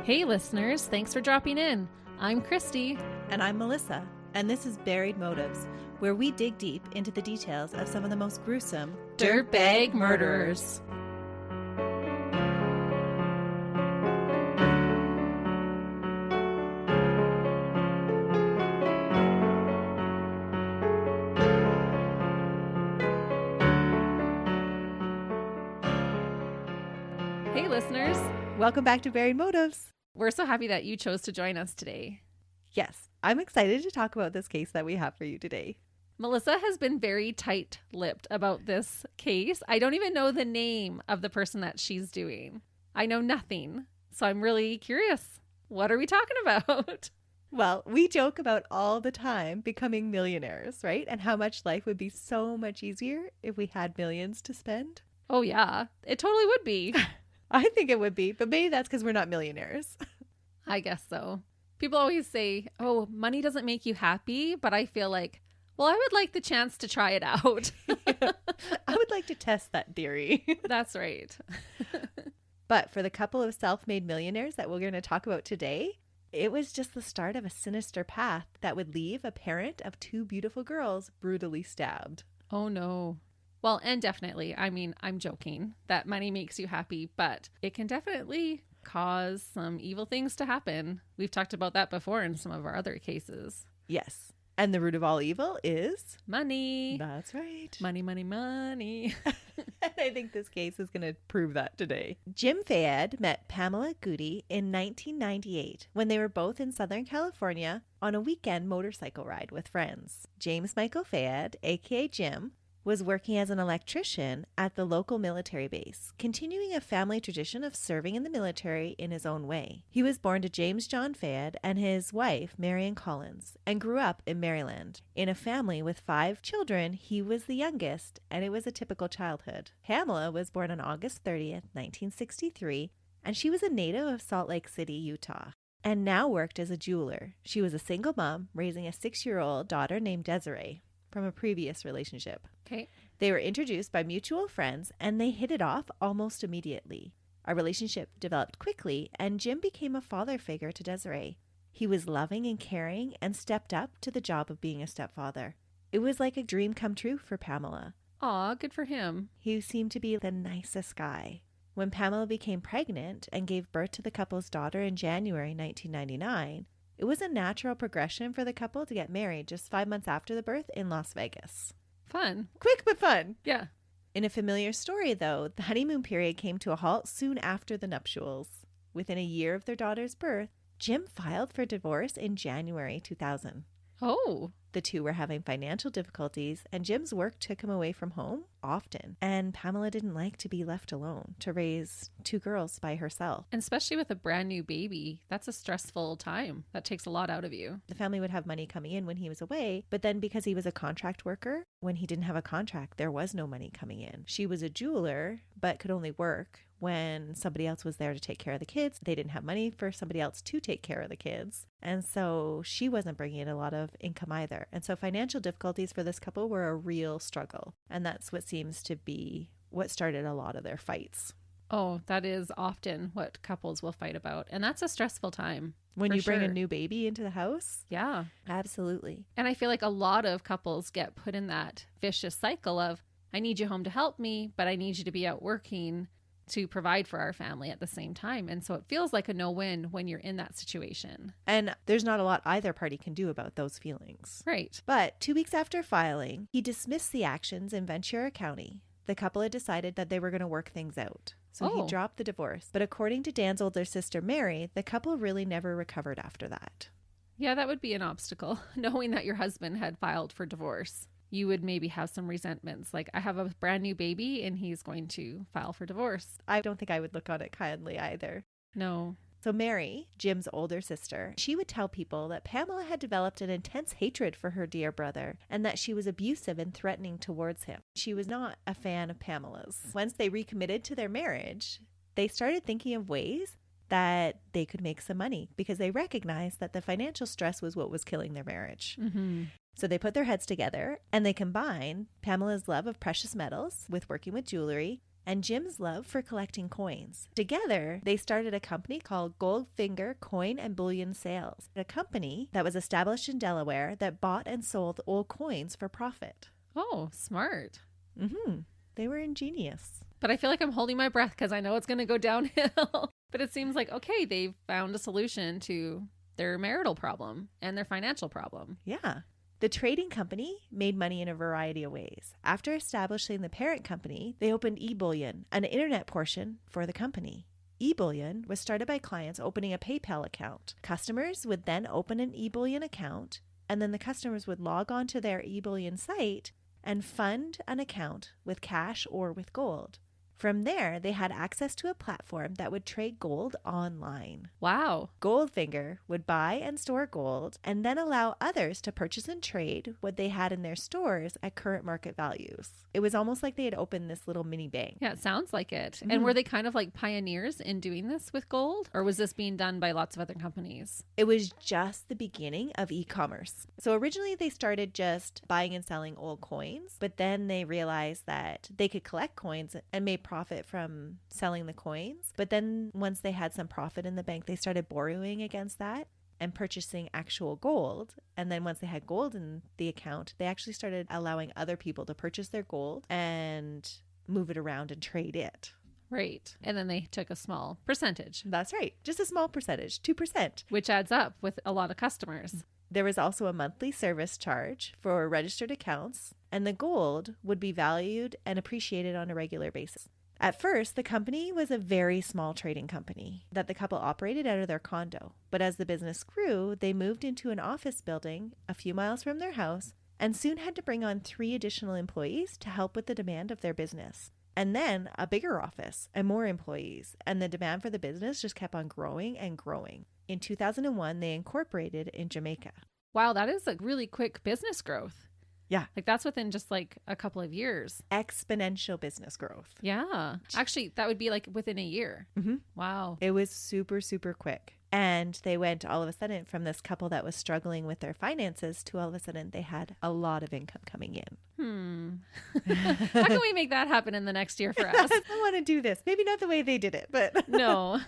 Hey listeners, thanks for dropping in. I'm Christy. And I'm Melissa, and this is Buried Motives, where we dig deep into the details of some of the most gruesome dirtbag murderers. Hey listeners. Welcome back to Buried Motives. We're so happy that you chose to join us today. Yes, I'm excited to talk about this case that we have for you today. Melissa has been very tight-lipped about this case. I don't even know the name of the person that she's doing. I know nothing. So I'm really curious. What are we talking about? Well, we joke about all the time becoming millionaires, right? And how much life would be so much easier if we had millions to spend. Oh yeah, it totally would be. I think it would be, but maybe that's because we're not millionaires. I guess so. People always say, oh, money doesn't make you happy, but I feel like, well, I would like the chance to try it out. Yeah. I would like to test that theory. That's right. But for the couple of self-made millionaires that we're going to talk about today, it was just the start of a sinister path that would leave a parent of two beautiful girls brutally stabbed. Oh no. Well, and definitely, I mean, I'm joking that money makes you happy, but it can definitely cause some evil things to happen. We've talked about that before in some of our other cases. Yes. And the root of all evil is money. That's right. Money, money, money. And I think this case is going to prove that today. Jim Fayed met Pamela Goody in 1998 when they were both in Southern California on a weekend motorcycle ride with friends. James Michael Fayed, aka Jim, was working as an electrician at the local military base, continuing a family tradition of serving in the military in his own way. He was born to James John Fayed and his wife, Marion Collins, and grew up in Maryland. In a family with 5 children, he was the youngest, and it was a typical childhood. Pamela was born on August 30th, 1963, and she was a native of Salt Lake City, Utah, and now worked as a jeweler. She was a single mom, raising a 6-year-old daughter named Desiree from a previous relationship. Okay. They were introduced by mutual friends and they hit it off almost immediately. Our relationship developed quickly and Jim became a father figure to Desiree. He was loving and caring and stepped up to the job of being a stepfather. It was like a dream come true for Pamela. Aw, good for him. He seemed to be the nicest guy. When Pamela became pregnant and gave birth to the couple's daughter in January 1999, it was a natural progression for the couple to get married just 5 months after the birth in Las Vegas. Fun. Quick but fun. Yeah. In a familiar story, though, the honeymoon period came to a halt soon after the nuptials. Within a year of their daughter's birth, Jim filed for divorce in January 2000. Oh. The two were having financial difficulties, and Jim's work took him away from home often. And Pamela didn't like to be left alone to raise 2 girls by herself. And especially with a brand new baby, that's a stressful time. That takes a lot out of you. The family would have money coming in when he was away, but then because he was a contract worker, when he didn't have a contract, there was no money coming in. She was a jeweler, but could only work when somebody else was there to take care of the kids. They didn't have money for somebody else to take care of the kids. And so she wasn't bringing in a lot of income either. And so financial difficulties for this couple were a real struggle. And that's what seems to be what started a lot of their fights. Oh, that is often what couples will fight about. And that's a stressful time. When you bring a new baby into the house? Yeah. Absolutely. And I feel like a lot of couples get put in that vicious cycle of, I need you home to help me, but I need you to be out working to provide for our family at the same time. And so it feels like a no-win when you're in that situation. And there's not a lot either party can do about those feelings. Right. But 2 weeks after filing, he dismissed the actions in Ventura County. The couple had decided that they were going to work things out. So he dropped the divorce. But according to Dan's older sister, Mary, the couple really never recovered after that. Yeah, that would be an obstacle. Knowing that your husband had filed for divorce, you would maybe have some resentments. Like, I have a brand new baby and he's going to file for divorce. I don't think I would look on it kindly either. No. So Mary, Jim's older sister, she would tell people that Pamela had developed an intense hatred for her dear brother and that she was abusive and threatening towards him. She was not a fan of Pamela's. Once they recommitted to their marriage, they started thinking of ways that they could make some money because they recognized that the financial stress was what was killing their marriage. Mm-hmm. So they put their heads together and they combined Pamela's love of precious metals with working with jewelry and Jim's love for collecting coins. Together, they started a company called Goldfinger Coin and Bullion Sales, a company that was established in Delaware that bought and sold old coins for profit. Oh, smart. They were ingenious. But I feel like I'm holding my breath because I know it's going to go downhill. But it seems like, okay, they've found a solution to their marital problem and their financial problem. Yeah. The trading company made money in a variety of ways. After establishing the parent company, they opened eBullion, an internet portion for the company. eBullion was started by clients opening a PayPal account. Customers would then open an eBullion account, and then the customers would log on to their eBullion site and fund an account with cash or with gold. From there, they had access to a platform that would trade gold online. Wow. Goldfinger would buy and store gold and then allow others to purchase and trade what they had in their stores at current market values. It was almost like they had opened this little mini bank. Yeah, it sounds like it. And were they kind of like pioneers in doing this with gold? Or was this being done by lots of other companies? It was just the beginning of e-commerce. So originally they started just buying and selling old coins, but then they realized that they could collect coins and made profit from selling the coins. But then once they had some profit in the bank, they started borrowing against that and purchasing actual gold. And then once they had gold in the account, they actually started allowing other people to purchase their gold and move it around and trade it. Right. And then they took a small percentage. That's right. Just a small percentage, 2%. Which adds up with a lot of customers. There was also a monthly service charge for registered accounts, and the gold would be valued and appreciated on a regular basis. At first, the company was a very small trading company that the couple operated out of their condo. But as the business grew, they moved into an office building a few miles from their house and soon had to bring on 3 additional employees to help with the demand of their business. And then a bigger office and more employees, and the demand for the business just kept on growing and growing. In 2001, they incorporated in Jamaica. Wow, that is a really quick business growth. Yeah. Like that's within just like a couple of years. Exponential business growth. Yeah. Actually, that would be like within a year. Wow. It was super, super quick. And they went all of a sudden from this couple that was struggling with their finances to all of a sudden they had a lot of income coming in. How can we make that happen in the next year for us? I want to do this. Maybe not the way they did it, but no.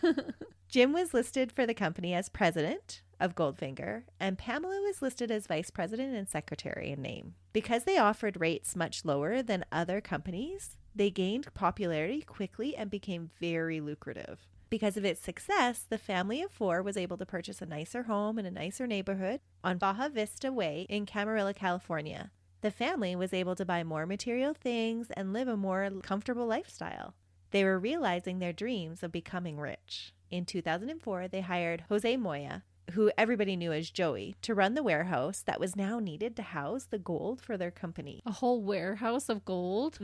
Jim was listed for the company as president of Goldfinger, and Pamela was listed as vice president and secretary in name. Because they offered rates much lower than other companies, they gained popularity quickly and became very lucrative. Because of its success, the family of 4 was able to purchase a nicer home in a nicer neighborhood on Baja Vista Way in Camarillo, California. The family was able to buy more material things and live a more comfortable lifestyle. They were realizing their dreams of becoming rich. In 2004, they hired Jose Moya, who everybody knew as Joey, to run the warehouse that was now needed to house the gold for their company. A whole warehouse of gold?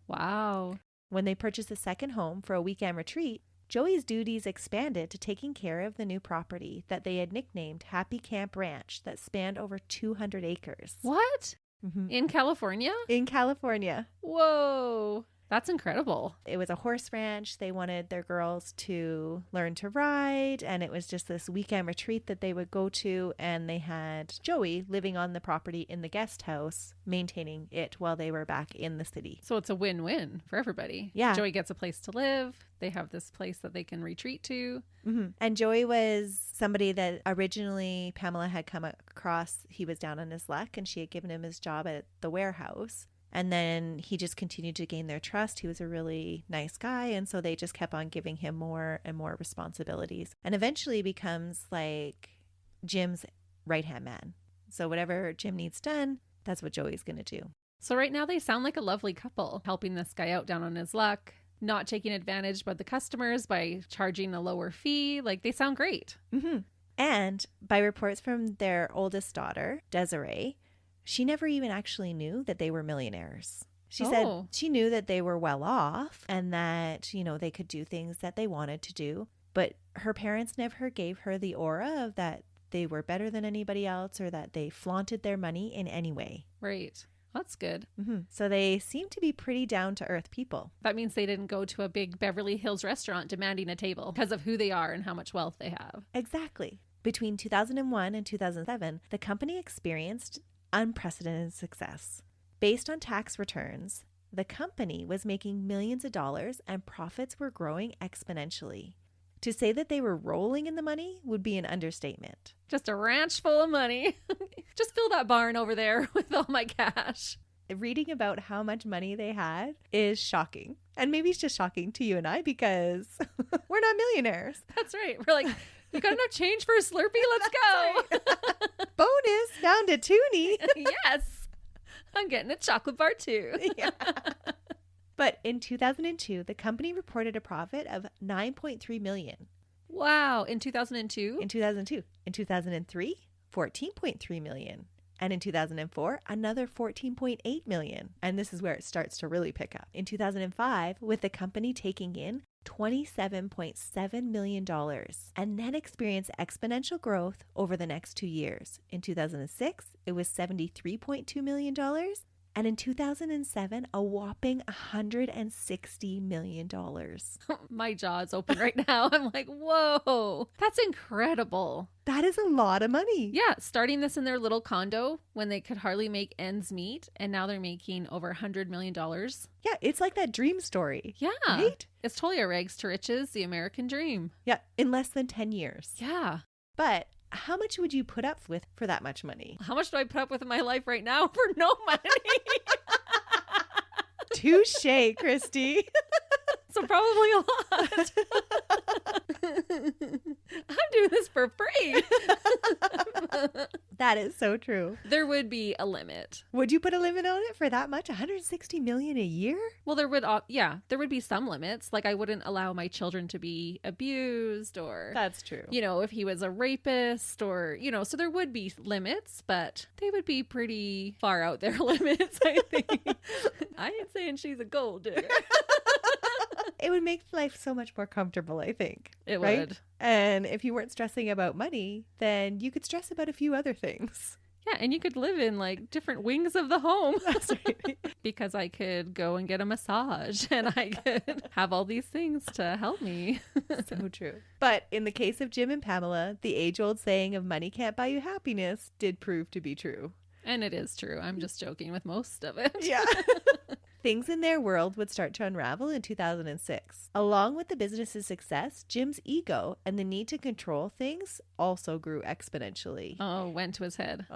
Wow. When they purchased a second home for a weekend retreat, Joey's duties expanded to taking care of the new property that they had nicknamed Happy Camp Ranch that spanned over 200 acres. What? In California? In California. Whoa. That's incredible. It was a horse ranch. They wanted their girls to learn to ride, and it was just this weekend retreat that they would go to, and they had Joey living on the property in the guest house, maintaining it while they were back in the city. So it's a win-win for everybody. Yeah. Joey gets a place to live. They have this place that they can retreat to. And Joey was somebody that originally Pamela had come across. He was down on his luck, and she had given him his job at the warehouse. And then he just continued to gain their trust. He was a really nice guy. And so they just kept on giving him more and more responsibilities, and eventually becomes like Jim's right-hand man. So whatever Jim needs done, that's what Joey's going to do. So right now they sound like a lovely couple, helping this guy out down on his luck, not taking advantage by the customers by charging a lower fee. Like they sound great. And by reports from their oldest daughter, Desiree, she never even actually knew that they were millionaires. She said she knew that they were well off and that, you know, they could do things that they wanted to do. But her parents never gave her the aura of that they were better than anybody else or that they flaunted their money in any way. Right. That's good. So they seem to be pretty down-to-earth people. That means they didn't go to a big Beverly Hills restaurant demanding a table because of who they are and how much wealth they have. Exactly. Between 2001 and 2007, the company experienced unprecedented success. Based on tax returns, The company was making millions of dollars and profits were growing exponentially. To say that they were rolling in the money would be an understatement. Just a ranch full of money. Just fill that barn over there with all my cash. Reading about how much money they had is shocking. And maybe it's just shocking to you and I because we're not millionaires. That's right. We're like, you got enough change for a Slurpee? Let's go. Right. Bonus, found a toonie. Yes. I'm getting a chocolate bar too. Yeah. But in 2002, the company reported a profit of $9.3 million. Wow. In 2002? In 2002. In 2003, $14.3 million. And in 2004, another $14.8 million. And this is where it starts to really pick up. In 2005, with the company taking in $27.7 million and then experienced exponential growth over the next 2 years. In 2006, it was $73.2 million. And in 2007, a whopping $160 million. My jaw is open right now. I'm like, whoa, that's incredible. That is a lot of money. Yeah, starting this in their little condo when they could hardly make ends meet. And now they're making over $100 million. Yeah, it's like that dream story. Yeah. Right? It's totally a rags to riches, the American dream. Yeah, in less than 10 years. Yeah. But how much would you put up with for that much money? How much do I put up with in my life right now for no money? Touche, Christy. So probably a lot. I'm doing this for free. That is so true. There would be a limit. Would you put a limit on it for that much? $160 million a year? Well, there would be some limits. Like I wouldn't allow my children to be abused or, That's true. if he was a rapist or, so there would be limits, but they would be pretty far out there limits, I think. I ain't saying she's a gold digger. It would make life so much more comfortable, I think. It right? would. And if you weren't stressing about money, then you could stress about a few other things. Yeah, and you could live in like different wings of the home. That's right. Because I could go and get a massage and I could have all these things to help me. So true. But in the case of Jim and Pamela, the age-old saying of money can't buy you happiness did prove to be true. And it is true. I'm just joking with most of it. Yeah. Things in their world would start to unravel in 2006. Along with the business's success, Jim's ego and the need to control things also grew exponentially. Oh, went to his head.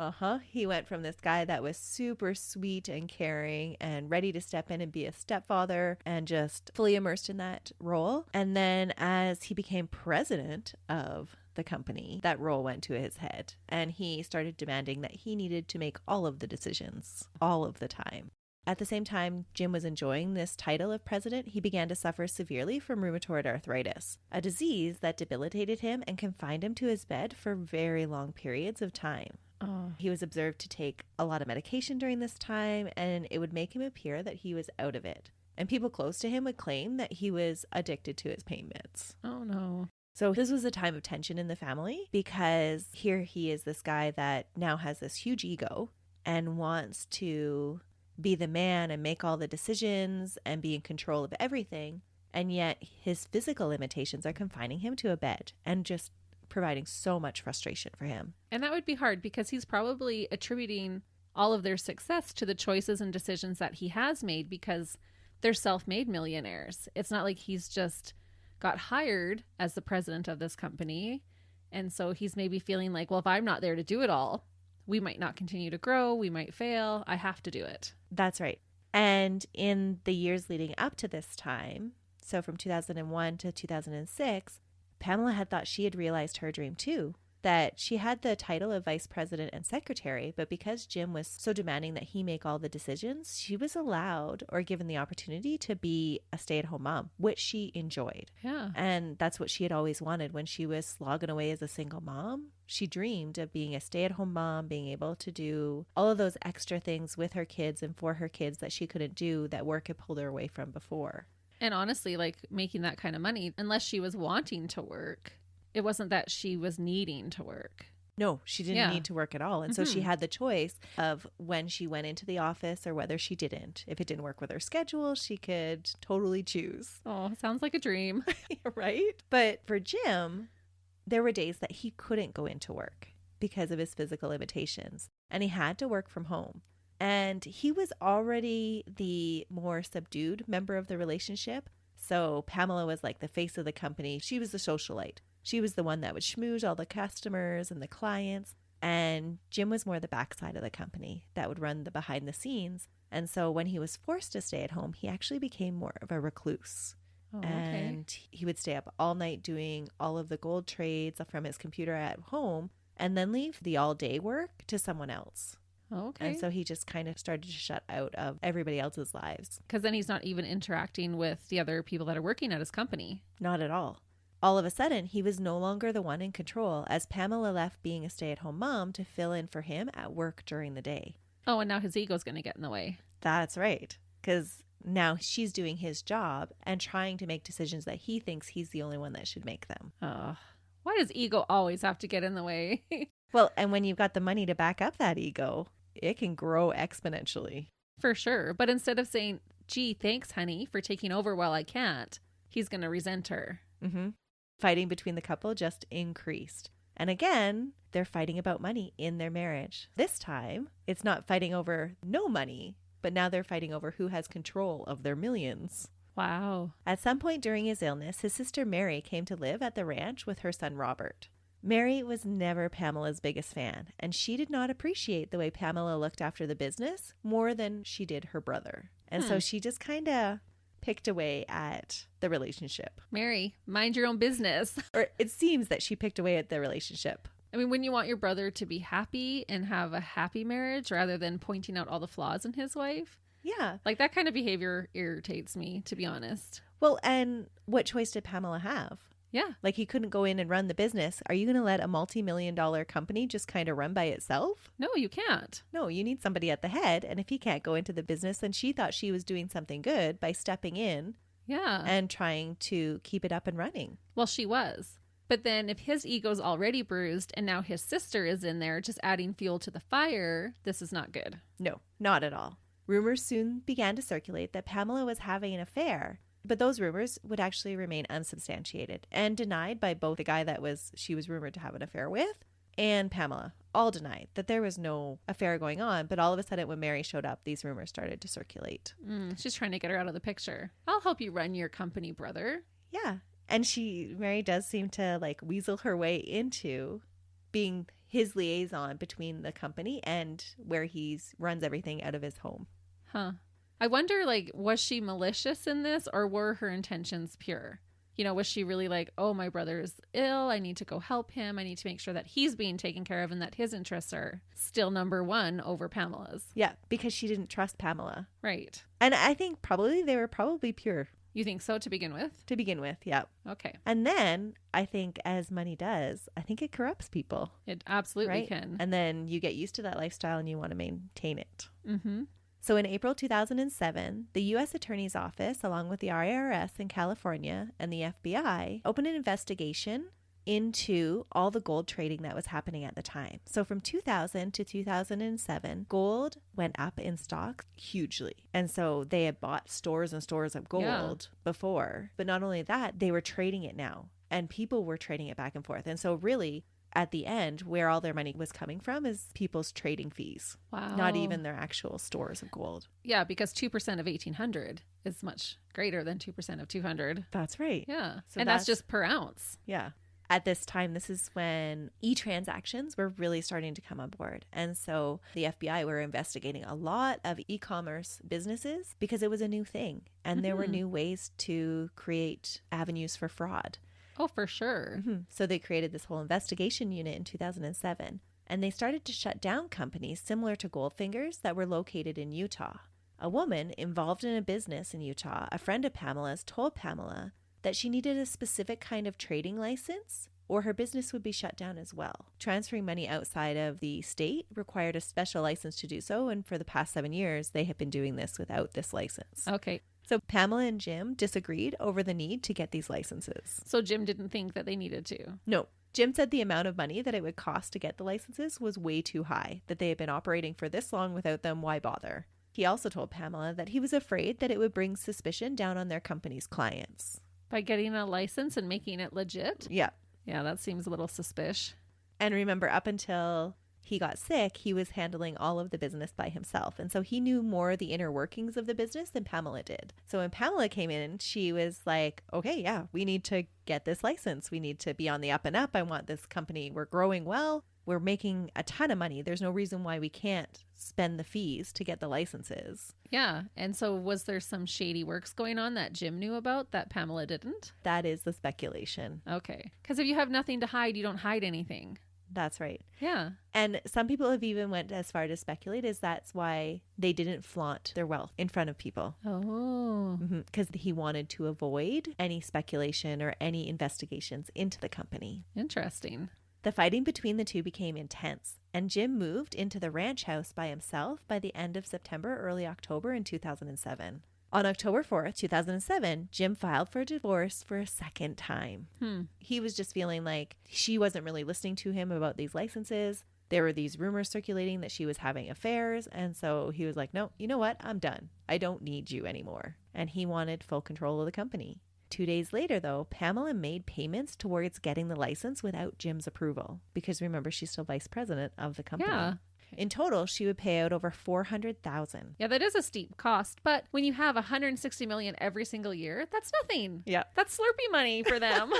He went from this guy that was super sweet and caring and ready to step in and be a stepfather and just fully immersed in that role. And then as he became president of the company, that role went to his head. And he started demanding that he needed to make all of the decisions all of the time. At the same time Jim was enjoying this title of president, he began to suffer severely from rheumatoid arthritis, a disease that debilitated him and confined him to his bed for very long periods of time. Oh. He was observed to take a lot of medication during this time, and it would make him appear that he was out of it. And people close to him would claim that he was addicted to his pain meds. Oh, no. So this was a time of tension in the family because here he is, this guy that now has this huge ego and wants to be the man and make all the decisions and be in control of everything. And yet his physical limitations are confining him to a bed and just providing so much frustration for him. And that would be hard because he's probably attributing all of their success to the choices and decisions that he has made because they're self-made millionaires. It's not like he's just got hired as the president of this company. And so he's maybe feeling like, well, if I'm not there to do it all, we might not continue to grow. We might fail. I have to do it. That's right. And in the years leading up to this time, so from 2001 to 2006, Pamela had thought she had realized her dream too, that she had the title of vice president and secretary, but because Jim was so demanding that he make all the decisions, she was allowed or given the opportunity to be a stay-at-home mom, which she enjoyed. Yeah. And that's what she had always wanted when she was slogging away as a single mom. She dreamed of being a stay-at-home mom, being able to do all of those extra things with her kids and for her kids that she couldn't do, that work had pulled her away from before. And honestly, like making that kind of money, unless she was wanting to work, it wasn't that she was needing to work. No, she didn't need to work at all. And so she had the choice of when she went into the office or whether she didn't. If it didn't work with her schedule, she could totally choose. Oh, sounds like a dream. Right? But for Jim, there were days that he couldn't go into work because of his physical limitations. And he had to work from home. And he was already the more subdued member of the relationship. So Pamela was like the face of the company. She was the socialite. She was the one that would schmooze all the customers and the clients. And Jim was more the backside of the company that would run the behind the scenes. And so when he was forced to stay at home, he actually became more of a recluse. Oh, okay. And he would stay up all night doing all of the gold trades from his computer at home and then leave the all day work to someone else. Okay. And so he just kind of started to shut out of everybody else's lives. Because then he's not even interacting with the other people that are working at his company. Not at all. All of a sudden, he was no longer the one in control as Pamela left being a stay-at-home mom to fill in for him at work during the day. Oh, and now his ego's going to get in the way. That's right. Because now she's doing his job and trying to make decisions that he thinks he's the only one that should make them. Why does ego always have to get in the way? Well, and when you've got the money to back up that ego, it can grow exponentially. For sure. But instead of saying, gee, thanks, honey, for taking over while I can't, he's going to resent her. Mm-hmm. Fighting between the couple just increased. And again, they're fighting about money in their marriage. This time, it's not fighting over no money, but now they're fighting over who has control of their millions. Wow. At some point during his illness, his sister Mary came to live at the ranch with her son Robert. Mary was never Pamela's biggest fan, and she did not appreciate the way Pamela looked after the business more than she did her brother. And so she just kind of picked away at the relationship. Mary, mind your own business. Or it seems that she picked away at the relationship. I mean, when you want your brother to be happy and have a happy marriage rather than pointing out all the flaws in his wife. Yeah. Like that kind of behavior irritates me, to be honest. Well, and what choice did Pamela have? Yeah. Like he couldn't go in and run the business. Are you going to let a multi-million-dollar company just kind of run by itself? No, you can't. No, you need somebody at the head. And if he can't go into the business, then she thought she was doing something good by stepping in Yeah. and trying to keep it up and running. Well, she was. But then if his ego's already bruised and now his sister is in there just adding fuel to the fire, this is not good. No, not at all. Rumors soon began to circulate that Pamela was having an affair, but those rumors would actually remain unsubstantiated and denied by both the guy that she was rumored to have an affair with and Pamela. All denied that there was no affair going on, but all of a sudden when Mary showed up, these rumors started to circulate. She's trying to get her out of the picture. I'll help you run your company, brother. Yeah. And Mary does seem to like weasel her way into being his liaison between the company and where he runs everything out of his home. Huh. I wonder, like, was she malicious in this or were her intentions pure? You know, was she really like, oh, my brother is ill. I need to go help him. I need to make sure that he's being taken care of and that his interests are still number one over Pamela's. Yeah, because she didn't trust Pamela. Right. And I think they were probably pure. You think so to begin with? To begin with, yeah. Okay. And then I think as money does, I think it corrupts people. It absolutely right? can. And then you get used to that lifestyle and you want to maintain it. Mm-hmm. So in April 2007, the U.S. Attorney's Office, along with the IRS in California and the FBI, opened an investigation into all the gold trading that was happening at the time. So from 2000 to 2007, gold went up in stocks hugely. And so they had bought stores and stores of gold before. But not only that, they were trading it now. And people were trading it back and forth. And so really, at the end, where all their money was coming from is people's trading fees. Wow. Not even their actual stores of gold. Yeah, because 2% of 1800 is much greater than 2% of 200. That's right. Yeah. So and that's just per ounce. Yeah. At this time, this is when e-transactions were really starting to come on board. And so the FBI were investigating a lot of e-commerce businesses because it was a new thing. And there were new ways to create avenues for fraud. Oh, for sure. So they created this whole investigation unit in 2007. And they started to shut down companies similar to Goldfinger's that were located in Utah. A woman involved in a business in Utah, a friend of Pamela's, told Pamela that she needed a specific kind of trading license or her business would be shut down as well. Transferring money outside of the state required a special license to do so, and for the past 7 years, they have been doing this without this license. Okay. So Pamela and Jim disagreed over the need to get these licenses. So Jim didn't think that they needed to. No. Jim said the amount of money that it would cost to get the licenses was way too high, that they had been operating for this long without them, why bother? He also told Pamela that he was afraid that it would bring suspicion down on their company's clients. By getting a license and making it legit? Yeah. Yeah, that seems a little suspicious. And remember, up until he got sick, he was handling all of the business by himself. And so he knew more the inner workings of the business than Pamela did. So when Pamela came in, she was like, okay, yeah, we need to get this license. We need to be on the up and up. I want this company. We're growing well. We're making a ton of money. There's no reason why we can't spend the fees to get the licenses. Yeah. And so was there some shady works going on that Jim knew about that Pamela didn't? That is the speculation. Okay. Because if you have nothing to hide, you don't hide anything. That's right. Yeah. And some people have even went as far to speculate is that's why they didn't flaunt their wealth in front of people. Oh. Because he wanted to avoid any speculation or any investigations into the company. Interesting. The fighting between the two became intense, and Jim moved into the ranch house by himself by the end of September, early October in 2007. On October 4th, 2007, Jim filed for divorce for a second time. He was just feeling like she wasn't really listening to him about these licenses. There were these rumors circulating that she was having affairs. And so he was like, no, you know what? I'm done. I don't need you anymore. And he wanted full control of the company. 2 days later, though, Pamela made payments towards getting the license without Jim's approval. Because remember, she's still vice president of the company. Yeah. In total, she would pay out over $400,000. Yeah, that is a steep cost. But when you have $160 million every single year, that's nothing. Yeah. That's Slurpee money for them.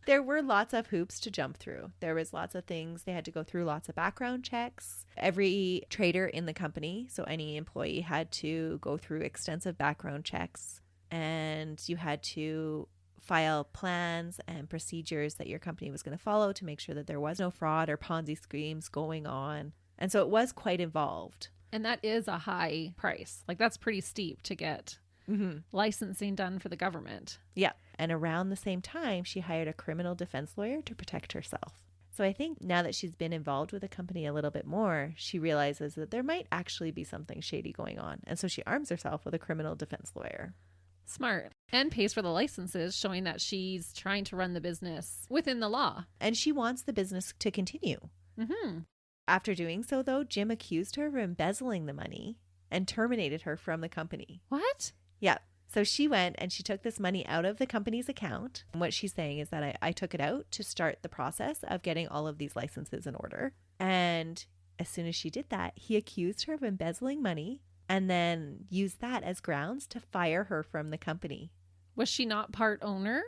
There were lots of hoops to jump through. There was lots of things. They had to go through lots of background checks. Every trader in the company, so any employee, had to go through extensive background checks. And you had to file plans and procedures that your company was going to follow to make sure that there was no fraud or Ponzi schemes going on. And so it was quite involved. And that is a high price. Like, that's pretty steep to get licensing done for the government. Yeah. And around the same time, she hired a criminal defense lawyer to protect herself. So I think now that she's been involved with the company a little bit more, she realizes that there might actually be something shady going on. And so she arms herself with a criminal defense lawyer. Smart. And pays for the licenses, showing that she's trying to run the business within the law. And she wants the business to continue. After doing so, though, Jim accused her of embezzling the money and terminated her from the company. What? Yeah. So she went and she took this money out of the company's account. And what she's saying is that I took it out to start the process of getting all of these licenses in order. And as soon as she did that, he accused her of embezzling money and then used that as grounds to fire her from the company. Was she not part owner?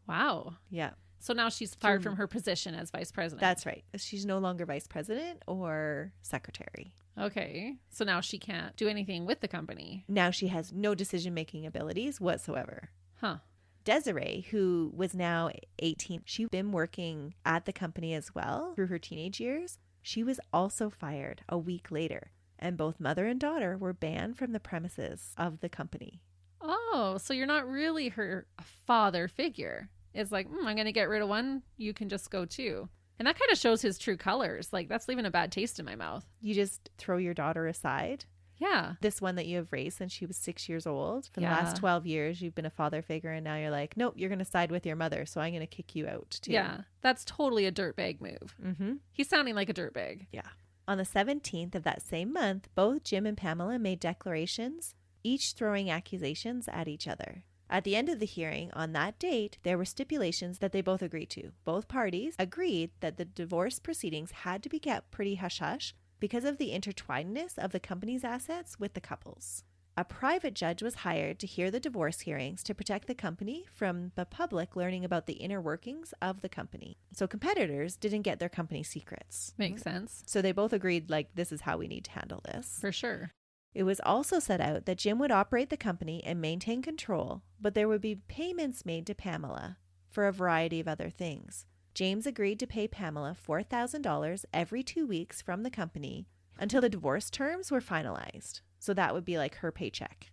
Wow. Yeah. So now she's fired from her position as vice president. That's right. She's no longer vice president or secretary. Okay. So now she can't do anything with the company. Now she has no decision-making abilities whatsoever. Huh. Desiree, who was now 18, she'd been working at the company as well through her teenage years. She was also fired a week later. And both mother and daughter were banned from the premises of the company. Oh, so you're not really her father figure. It's like, I'm going to get rid of one. You can just go too. And that kind of shows his true colors. Like, that's leaving a bad taste in my mouth. You just throw your daughter aside. Yeah. This one that you have raised since she was 6 years old. For the last 12 years, you've been a father figure. And now you're like, nope, you're going to side with your mother. So I'm going to kick you out too. Yeah. That's totally a dirtbag move. He's sounding like a dirtbag. Yeah. On the 17th of that same month, both Jim and Pamela made declarations, each throwing accusations at each other. At the end of the hearing on that date, there were stipulations that they both agreed to. Both parties agreed that the divorce proceedings had to be kept pretty hush-hush because of the intertwinedness of the company's assets with the couple's. A private judge was hired to hear the divorce hearings to protect the company from the public learning about the inner workings of the company. So competitors didn't get their company secrets. Makes sense. So they both agreed, like, this is how we need to handle this. For sure. It was also set out that Jim would operate the company and maintain control, but there would be payments made to Pamela for a variety of other things. James agreed to pay Pamela $4,000 every 2 weeks from the company until the divorce terms were finalized. So that would be like her paycheck,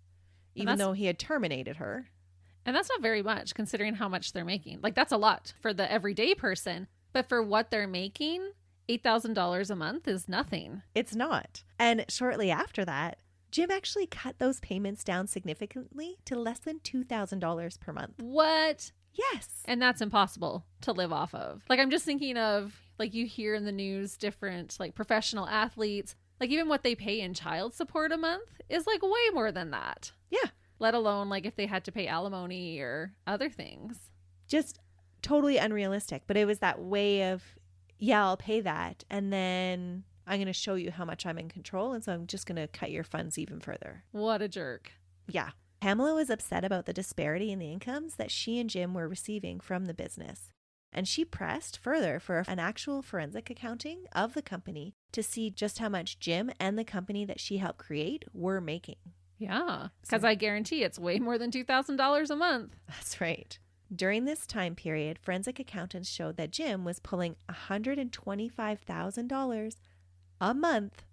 even though he had terminated her. And that's not very much considering how much they're making. Like, that's a lot for the everyday person. But for what they're making, $8,000 a month is nothing. It's not. And shortly after that, Jim actually cut those payments down significantly to less than $2,000 per month. What? Yes. And that's impossible to live off of. Like, I'm just thinking of, like, you hear in the news different, like, professional athletes. Like, even what they pay in child support a month is, like, way more than that. Yeah. Let alone, like, if they had to pay alimony or other things. Just totally unrealistic. But it was that way of, yeah, I'll pay that. And then I'm going to show you how much I'm in control. And so I'm just going to cut your funds even further. What a jerk. Yeah. Pamela was upset about the disparity in the incomes that she and Jim were receiving from the business. And she pressed further for an actual forensic accounting of the company to see just how much Jim and the company that she helped create were making. Yeah, because I guarantee it's way more than $2,000 a month. That's right. During this time period, forensic accountants showed that Jim was pulling $125,000 a month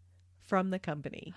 from the company.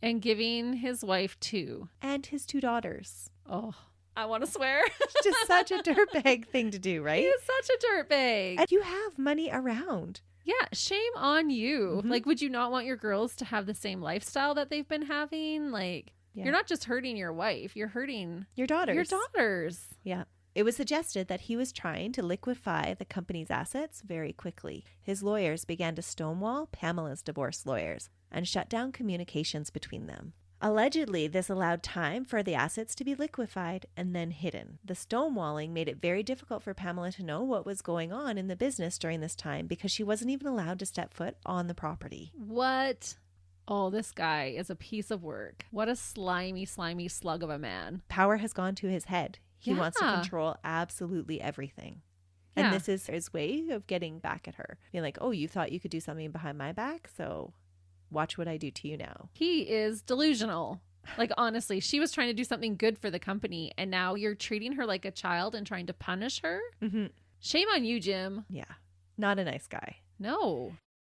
And giving his wife 2. And his 2 daughters. Oh, I want to swear. Just such a dirtbag thing to do, right? He is such a dirtbag. And you have money around. Yeah, shame on you. Mm-hmm. Like, would you not want your girls to have the same lifestyle that they've been having? Like, you're not just hurting your wife, you're hurting your daughters. Your daughters. Yeah. It was suggested that he was trying to liquefy the company's assets very quickly. His lawyers began to stonewall Pamela's divorce lawyers and shut down communications between them. Allegedly, this allowed time for the assets to be liquefied and then hidden. The stonewalling made it very difficult for Pamela to know what was going on in the business during this time because she wasn't even allowed to step foot on the property. What? Oh, this guy is a piece of work. What a slimy, slimy slug of a man. Power has gone to his head. He wants to Yeah. control absolutely everything. Yeah. And this is his way of getting back at her. Being like, oh, you thought you could do something behind my back? So watch what I do to you now. He is delusional. Like, honestly, she was trying to do something good for the company, and now you're treating her like a child and trying to punish her? Mm-hmm. Shame on you, Jim. Yeah. Not a nice guy. No.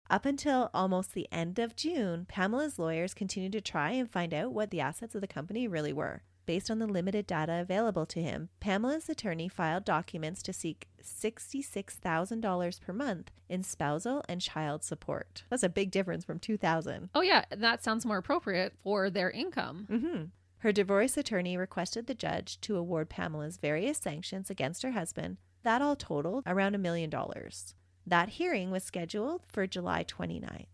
Up until almost the end of June, Pamela's lawyers continued to try and find out what the assets of the company really were. Based on the limited data available to him, Pamela's attorney filed documents to seek $66,000 per month in spousal and child support. That's a big difference from $2,000. Oh, yeah. That sounds more appropriate for their income. Mm-hmm. Her divorce attorney requested the judge to award Pamela's various sanctions against her husband. That all totaled around $1 million. That hearing was scheduled for July 29th.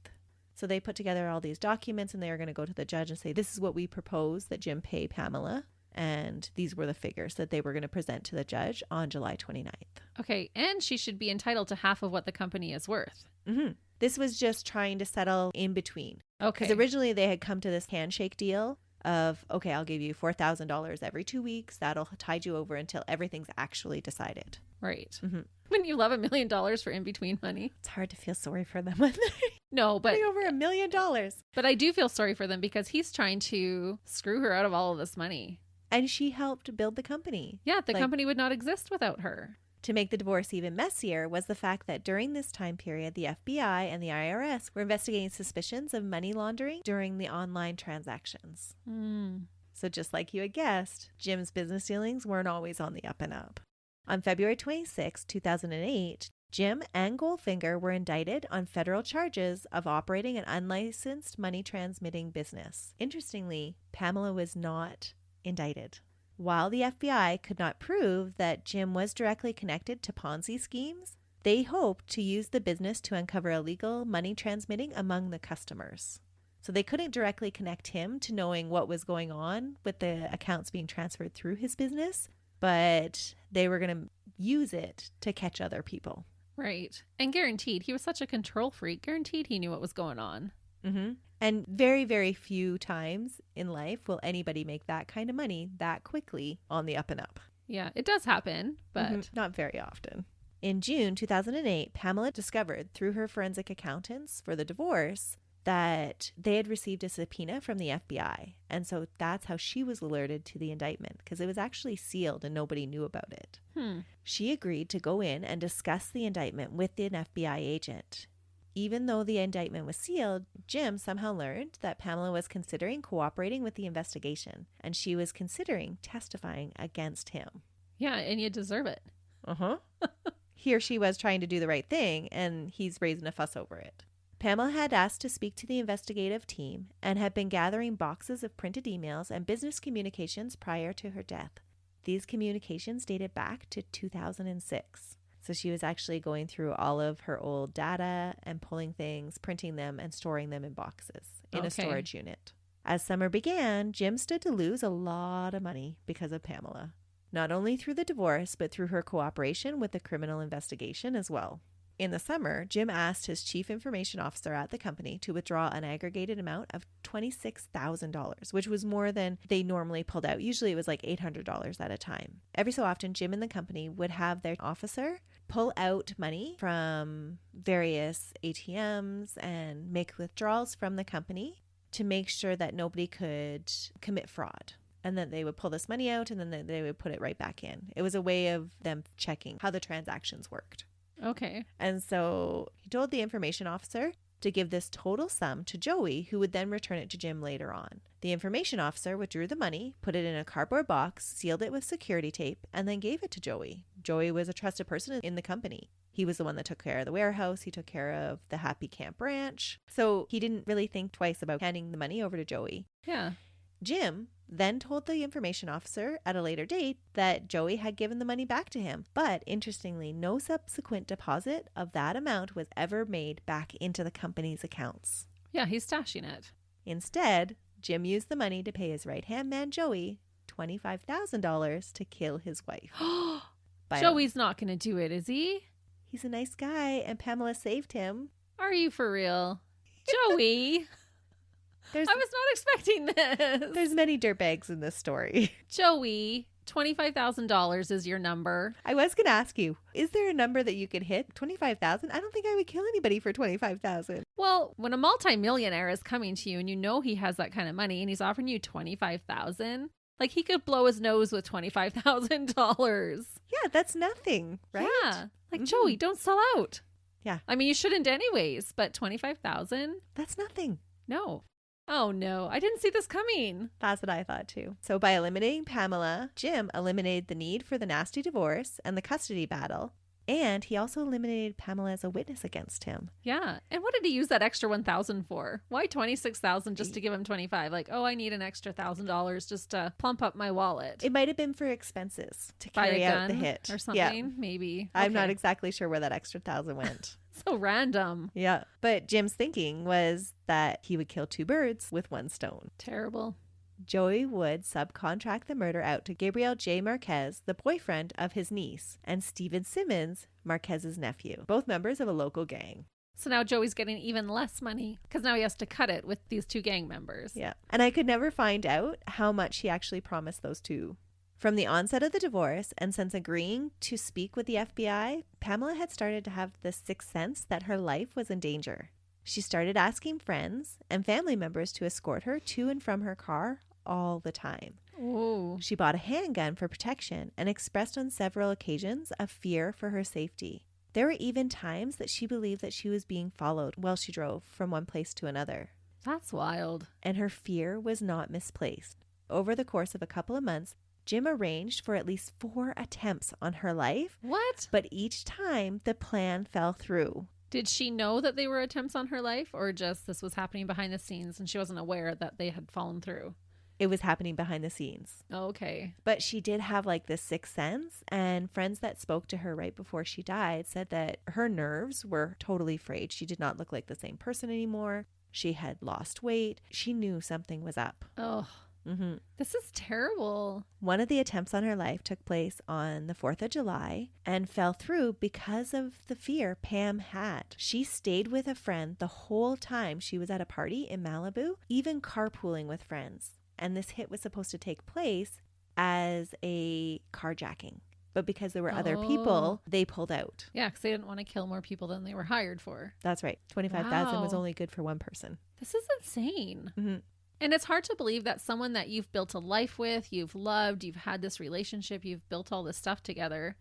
So they put together all these documents and they were going to go to the judge and say, this is what we propose that Jim pay Pamela. And these were the figures that they were going to present to the judge on July 29th. Okay. And she should be entitled to half of what the company is worth. Mm-hmm. This was just trying to settle in between. Okay. Because originally they had come to this handshake deal of, okay, I'll give you $4,000 every 2 weeks. That'll tide you over until everything's actually decided. Right. Mm-hmm. Wouldn't you love $1 million for in-between money? It's hard to feel sorry for them when they're No, but over $1 million. But I do feel sorry for them because he's trying to screw her out of all of this money. And she helped build the company. Yeah, the company would not exist without her. To make the divorce even messier was the fact that during this time period, the FBI and the IRS were investigating suspicions of money laundering during the online transactions. So just like you had guessed, Jim's business dealings weren't always on the up and up. On February 26, 2008, Jim and Goldfinger were indicted on federal charges of operating an unlicensed money transmitting business. Interestingly, Pamela was not indicted. While the FBI could not prove that Jim was directly connected to Ponzi schemes, they hoped to use the business to uncover illegal money transmitting among the customers. So they couldn't directly connect him to knowing what was going on with the accounts being transferred through his business, but they were going to use it to catch other people. Right. And guaranteed, he was such a control freak, guaranteed he knew what was going on. Mm-hmm. And very, very few times in life will anybody make that kind of money that quickly on the up and up. Yeah, it does happen, but not very often. In June 2008, Pamela discovered through her forensic accountants for the divorce that they had received a subpoena from the FBI. And so that's how she was alerted to the indictment, because it was actually sealed and nobody knew about it. She agreed to go in and discuss the indictment with an FBI agent. Even though the indictment was sealed, Jim somehow learned that Pamela was considering cooperating with the investigation, and she was considering testifying against him. Yeah, and you deserve it. He or she was trying to do the right thing, and he's raising a fuss over it. Pamela had asked to speak to the investigative team and had been gathering boxes of printed emails and business communications prior to her death. These communications dated back to 2006. So she was actually going through all of her old data and pulling things, printing them, and storing them in boxes in a storage unit. As summer began, Jim stood to lose a lot of money because of Pamela. Not only through the divorce, but through her cooperation with the criminal investigation as well. In the summer, Jim asked his chief information officer at the company to withdraw an aggregated amount of $26,000, which was more than they normally pulled out. Usually it was like $800 at a time. Every so often, Jim and the company would have their officer pull out money from various ATMs and make withdrawals from the company to make sure that nobody could commit fraud. And then they would pull this money out and then they would put it right back in. It was a way of them checking how the transactions worked. Okay. And so he told the information officer to give this total sum to Joey, who would then return it to Jim later on. The information officer withdrew the money, put it in a cardboard box, sealed it with security tape, and then gave it to Joey. Joey was a trusted person in the company. He was the one that took care of the warehouse. He took care of the Happy Camp branch. So he didn't really think twice about handing the money over to Joey. Yeah. Jim then told the information officer at a later date that Joey had given the money back to him. But interestingly, no subsequent deposit of that amount was ever made back into the company's accounts. Yeah, he's stashing it. Instead, Jim used the money to pay his right-hand man, Joey, $25,000 to kill his wife. Joey's not going to do it, is he? He's a nice guy, and Pamela saved him. Are you for real? Joey! I was not expecting this. There's many dirtbags in this story. Joey, $25,000 is your number. I was going to ask you, is there a number that you could hit? 25,000? I don't think I would kill anybody for 25,000. Well, when a multimillionaire is coming to you and you know he has that kind of money and he's offering you 25,000, like he could blow his nose with $25,000. Yeah, that's nothing, right? Yeah. Like, Joey, don't sell out. Yeah. I mean, you shouldn't anyways, but 25,000? That's nothing. No. Oh, no. I didn't see this coming. That's what I thought, too. So by eliminating Pamela, Jim eliminated the need for the nasty divorce and the custody battle. And he also eliminated Pamela as a witness against him. Yeah. And what did he use that extra $1,000 for? Why $26,000 just to give him $25,000? Like, oh, I need an extra $1,000 just to plump up my wallet. It might have been for expenses to Buy carry a out the gun hit or something. Yeah. Maybe. I'm not exactly sure where that extra $1,000 went. So random. Yeah. But Jim's thinking was that he would kill two birds with one stone. Terrible. Joey would subcontract the murder out to Gabriel J. Marquez, the boyfriend of his niece, and Steven Simmons, Marquez's nephew, both members of a local gang. So now Joey's getting even less money because now he has to cut it with these two gang members. Yeah. And I could never find out how much he actually promised those two. From the onset of the divorce, and since agreeing to speak with the FBI, Pamela had started to have the sixth sense that her life was in danger. She started asking friends and family members to escort her to and from her car all the time. Ooh. She bought a handgun for protection and expressed on several occasions a fear for her safety. There were even times that she believed that she was being followed while she drove from one place to another. That's wild. And her fear was not misplaced. Over the course of a couple of months, Jim arranged for at least 4 attempts on her life. What? But each time the plan fell through. Did she know that they were attempts on her life, or just this was happening behind the scenes and she wasn't aware that they had fallen through? It was happening behind the scenes. Okay. But she did have like this sixth sense, and friends that spoke to her right before she died said that her nerves were totally frayed. She did not look like the same person anymore. She had lost weight. She knew something was up. Oh, This is terrible. One of the attempts on her life took place on the 4th of July and fell through because of the fear Pam had. She stayed with a friend the whole time she was at a party in Malibu, even carpooling with friends. And this hit was supposed to take place as a carjacking. But because there were other people, they pulled out. Yeah, because they didn't want to kill more people than they were hired for. That's right. 25,000 was only good for one person. This is insane. And it's hard to believe that someone that you've built a life with, you've loved, you've had this relationship, you've built all this stuff together,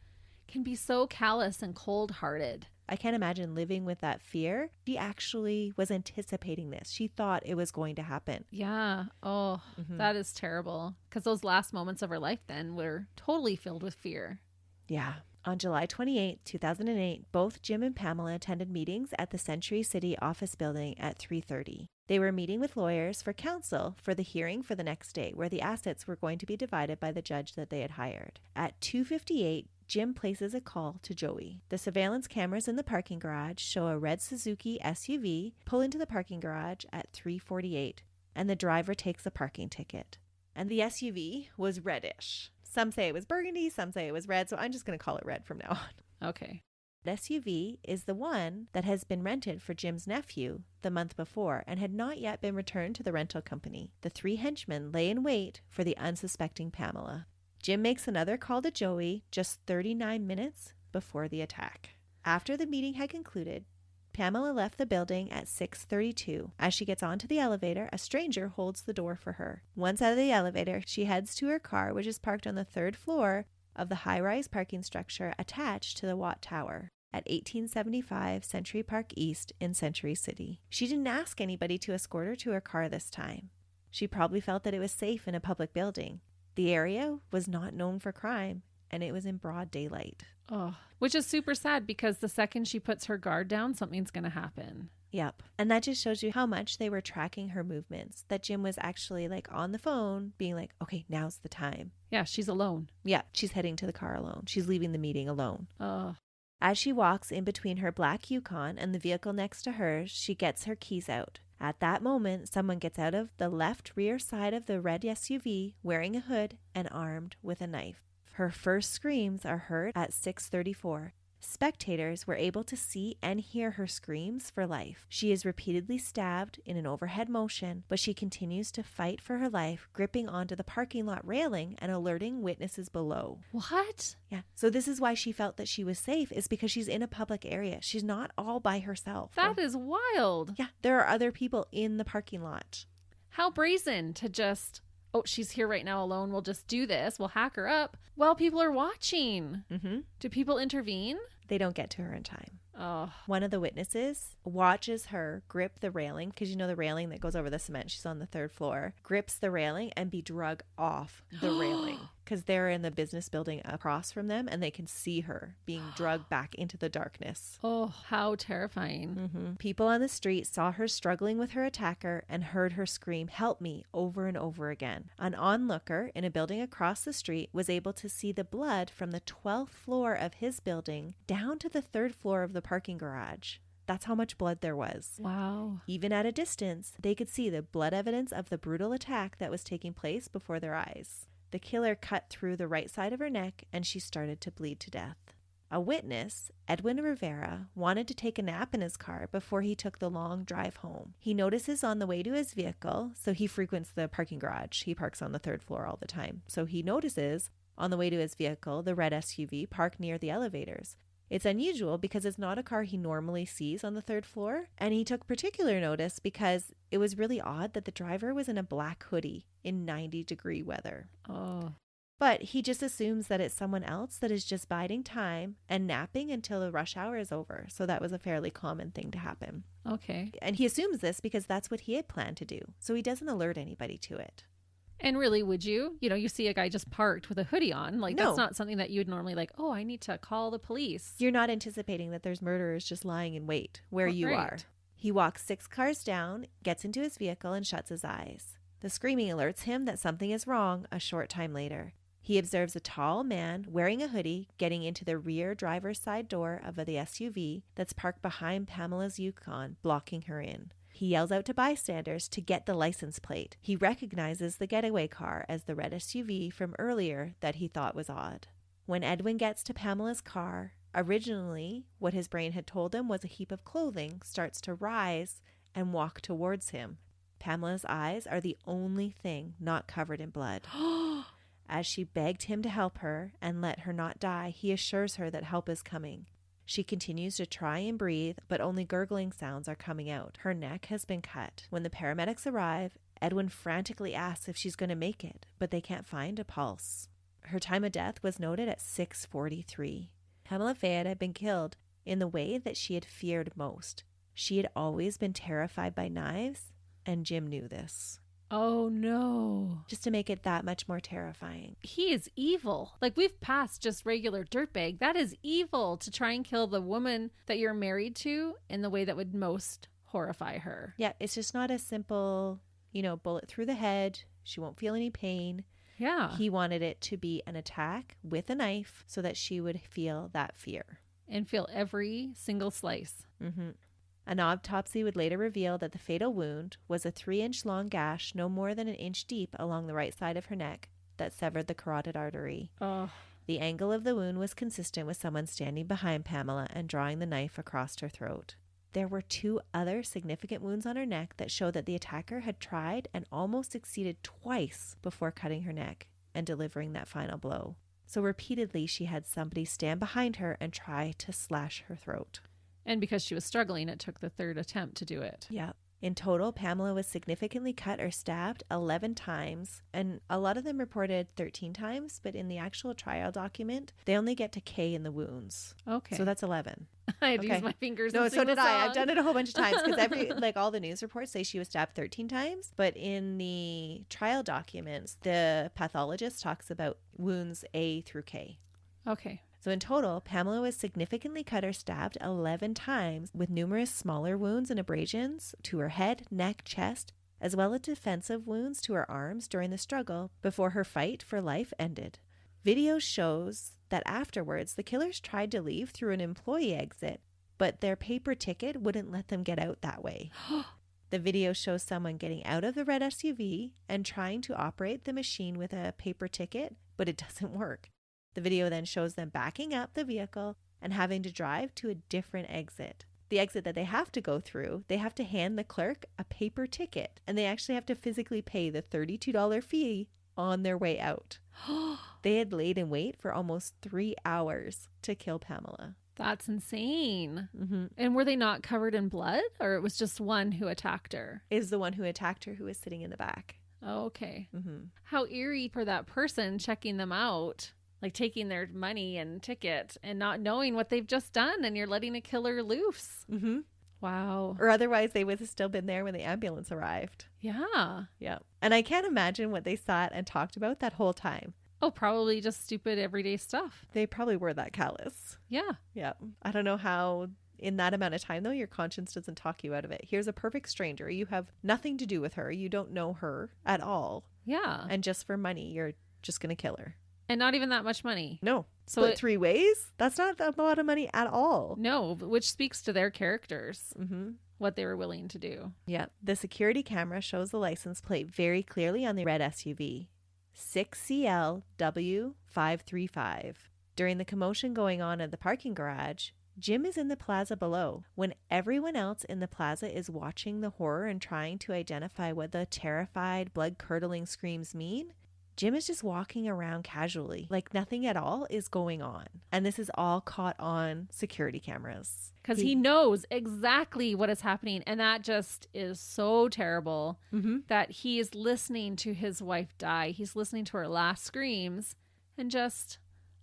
can be so callous and cold-hearted. I can't imagine living with that fear. She actually was anticipating this. She thought it was going to happen. Yeah. Oh, that is terrible. Because those last moments of her life then were totally filled with fear. Yeah. On July 28, 2008, both Jim and Pamela attended meetings at the Century City office building at 3:30. They were meeting with lawyers for counsel for the hearing for the next day, where the assets were going to be divided by the judge that they had hired. At 2:58, Jim places a call to Joey. The surveillance cameras in the parking garage show a red Suzuki SUV pull into the parking garage at 3:48, and the driver takes a parking ticket. And the SUV was reddish. Some say it was burgundy, some say it was red, so I'm just going to call it red from now on. Okay. The SUV is the one that has been rented for Jim's nephew the month before and had not yet been returned to the rental company. The 3 henchmen lay in wait for the unsuspecting Pamela. Jim makes another call to Joey just 39 minutes before the attack. After the meeting had concluded, Pamela left the building at 6:32. As she gets onto the elevator, a stranger holds the door for her. Once out of the elevator, she heads to her car, which is parked on the 3rd floor of the high-rise parking structure attached to the Watt Tower at 1875 Century Park East in Century City. She didn't ask anybody to escort her to her car this time. She probably felt that it was safe in a public building. The area was not known for crime, and it was in broad daylight. Oh, which is super sad because the second she puts her guard down, something's going to happen. Yep. And that just shows you how much they were tracking her movements. That Jim was actually like on the phone being like, okay, now's the time. Yeah, she's alone. Yeah, she's heading to the car alone. She's leaving the meeting alone. Oh. As she walks in between her black Yukon and the vehicle next to hers, she gets her keys out. At that moment, someone gets out of the left rear side of the red SUV wearing a hood and armed with a knife. Her first screams are heard at 6:34. Spectators were able to see and hear her screams for life. She is repeatedly stabbed in an overhead motion, but she continues to fight for her life, gripping onto the parking lot railing and alerting witnesses below. What? Yeah. So this is why she felt that she was safe, is because she's in a public area. She's not all by herself. That is wild. Yeah. There are other people in the parking lot. How brazen to just, oh, she's here right now alone. We'll just do this. We'll hack her up while people are watching. Mm-hmm. Do people intervene? They don't get to her in time. Oh. One of the witnesses watches her grip the railing, because you know the railing that goes over the cement. She's on the 3rd floor. Grips the railing and be drug off the railing, because they're in the business building across from them and they can see her being drugged back into the darkness. Oh, how terrifying. Mm-hmm. People on the street saw her struggling with her attacker and heard her scream, "Help me," over and over again. An onlooker in a building across the street was able to see the blood from the 12th floor of his building down to the 3rd floor of the parking garage. That's how much blood there was. Wow. Even at a distance, they could see the blood evidence of the brutal attack that was taking place before their eyes. The killer cut through the right side of her neck and she started to bleed to death. A witness, Edwin Rivera, wanted to take a nap in his car before he took the long drive home. He notices on the way to his vehicle, so he frequents the parking garage. He parks on the 3rd floor all the time. So he notices on the way to his vehicle, the red SUV parked near the elevators. It's unusual because it's not a car he normally sees on the 3rd floor, and he took particular notice because it was really odd that the driver was in a black hoodie in 90-degree weather. Oh. But he just assumes that it's someone else that is just biding time and napping until the rush hour is over. So that was a fairly common thing to happen. Okay. And he assumes this because that's what he had planned to do. So he doesn't alert anybody to it. And really, would you? You know, you see a guy just parked with a hoodie on. Like, No. That's not something that you'd normally like, oh, I need to call the police. You're not anticipating that there's murderers just lying in wait where you Right. are. He walks 6 cars down, gets into his vehicle, and shuts his eyes. The screaming alerts him that something is wrong a short time later. He observes a tall man wearing a hoodie getting into the rear driver's side door of the SUV that's parked behind Pamela's Yukon, blocking her in. He yells out to bystanders to get the license plate. He recognizes the getaway car as the red SUV from earlier that he thought was odd. When Edwin gets to Pamela's car, originally what his brain had told him was a heap of clothing starts to rise and walk towards him. Pamela's eyes are the only thing not covered in blood. As she begged him to help her and let her not die, he assures her that help is coming. She continues to try and breathe, but only gurgling sounds are coming out. Her neck has been cut. When the paramedics arrive, Edwin frantically asks if she's going to make it, but they can't find a pulse. Her time of death was noted at 6:43. Pamela Fayed had been killed in the way that she had feared most. She had always been terrified by knives, and Jim knew this. Oh, no. Just to make it that much more terrifying. He is evil. Like, we've passed just regular dirtbag. That is evil to try and kill the woman that you're married to in the way that would most horrify her. Yeah, it's just not a simple, bullet through the head. She won't feel any pain. Yeah. He wanted it to be an attack with a knife so that she would feel that fear. And feel every single slice. Mm-hmm. An autopsy would later reveal that the fatal wound was a 3-inch long gash no more than an inch deep along the right side of her neck that severed the carotid artery. Oh. The angle of the wound was consistent with someone standing behind Pamela and drawing the knife across her throat. There were 2 other significant wounds on her neck that showed that the attacker had tried and almost succeeded twice before cutting her neck and delivering that final blow. So repeatedly, she had somebody stand behind her and try to slash her throat. And because she was struggling, it took the 3rd attempt to do it. Yeah. In total, Pamela was significantly cut or stabbed 11 times, and a lot of them reported 13 times, but in the actual trial document, they only get to K in the wounds. Okay. So that's 11. I had to use my fingers. No, and so sing did the I. I've song. done it a whole bunch of times because all the news reports say she was stabbed 13 times, but in the trial documents, the pathologist talks about wounds A through K. Okay. So in total, Pamela was significantly cut or stabbed 11 times with numerous smaller wounds and abrasions to her head, neck, chest, as well as defensive wounds to her arms during the struggle before her fight for life ended. Video shows that afterwards, the killers tried to leave through an employee exit, but their paper ticket wouldn't let them get out that way. The video shows someone getting out of the red SUV and trying to operate the machine with a paper ticket, but it doesn't work. The video then shows them backing up the vehicle and having to drive to a different exit. The exit that they have to go through, they have to hand the clerk a paper ticket, and they actually have to physically pay the $32 fee on their way out. They had laid in wait for almost 3 hours to kill Pamela. That's insane. Mm-hmm. And were they not covered in blood, or it was just one who attacked her? Is the one who attacked her who was sitting in the back. Oh, okay. Mm-hmm. How eerie for that person checking them out. Like taking their money and ticket and not knowing what they've just done, and you're letting a killer loose. Mm-hmm. Wow. Or otherwise they would have still been there when the ambulance arrived. Yeah. Yeah. And I can't imagine what they sat and talked about that whole time. Oh, probably just stupid everyday stuff. They probably were that callous. Yeah. Yeah. I don't know how in that amount of time, though, your conscience doesn't talk you out of it. Here's a perfect stranger. You have nothing to do with her. You don't know her at all. Yeah. And just for money, you're just going to kill her. And not even that much money. No. So Split 3 ways? That's not a lot of money at all. No, which speaks to their characters, Mm-hmm. what they were willing to do. Yeah. The security camera shows the license plate very clearly on the red SUV. 6CLW535. During the commotion going on at the parking garage, Jim is in the plaza below when everyone else in the plaza is watching the horror and trying to identify what the terrified, blood-curdling screams mean. Jim is just walking around casually, like nothing at all is going on. And this is all caught on security cameras. Because he knows exactly what is happening. And that just is so terrible that he is listening to his wife die. He's listening to her last screams and just,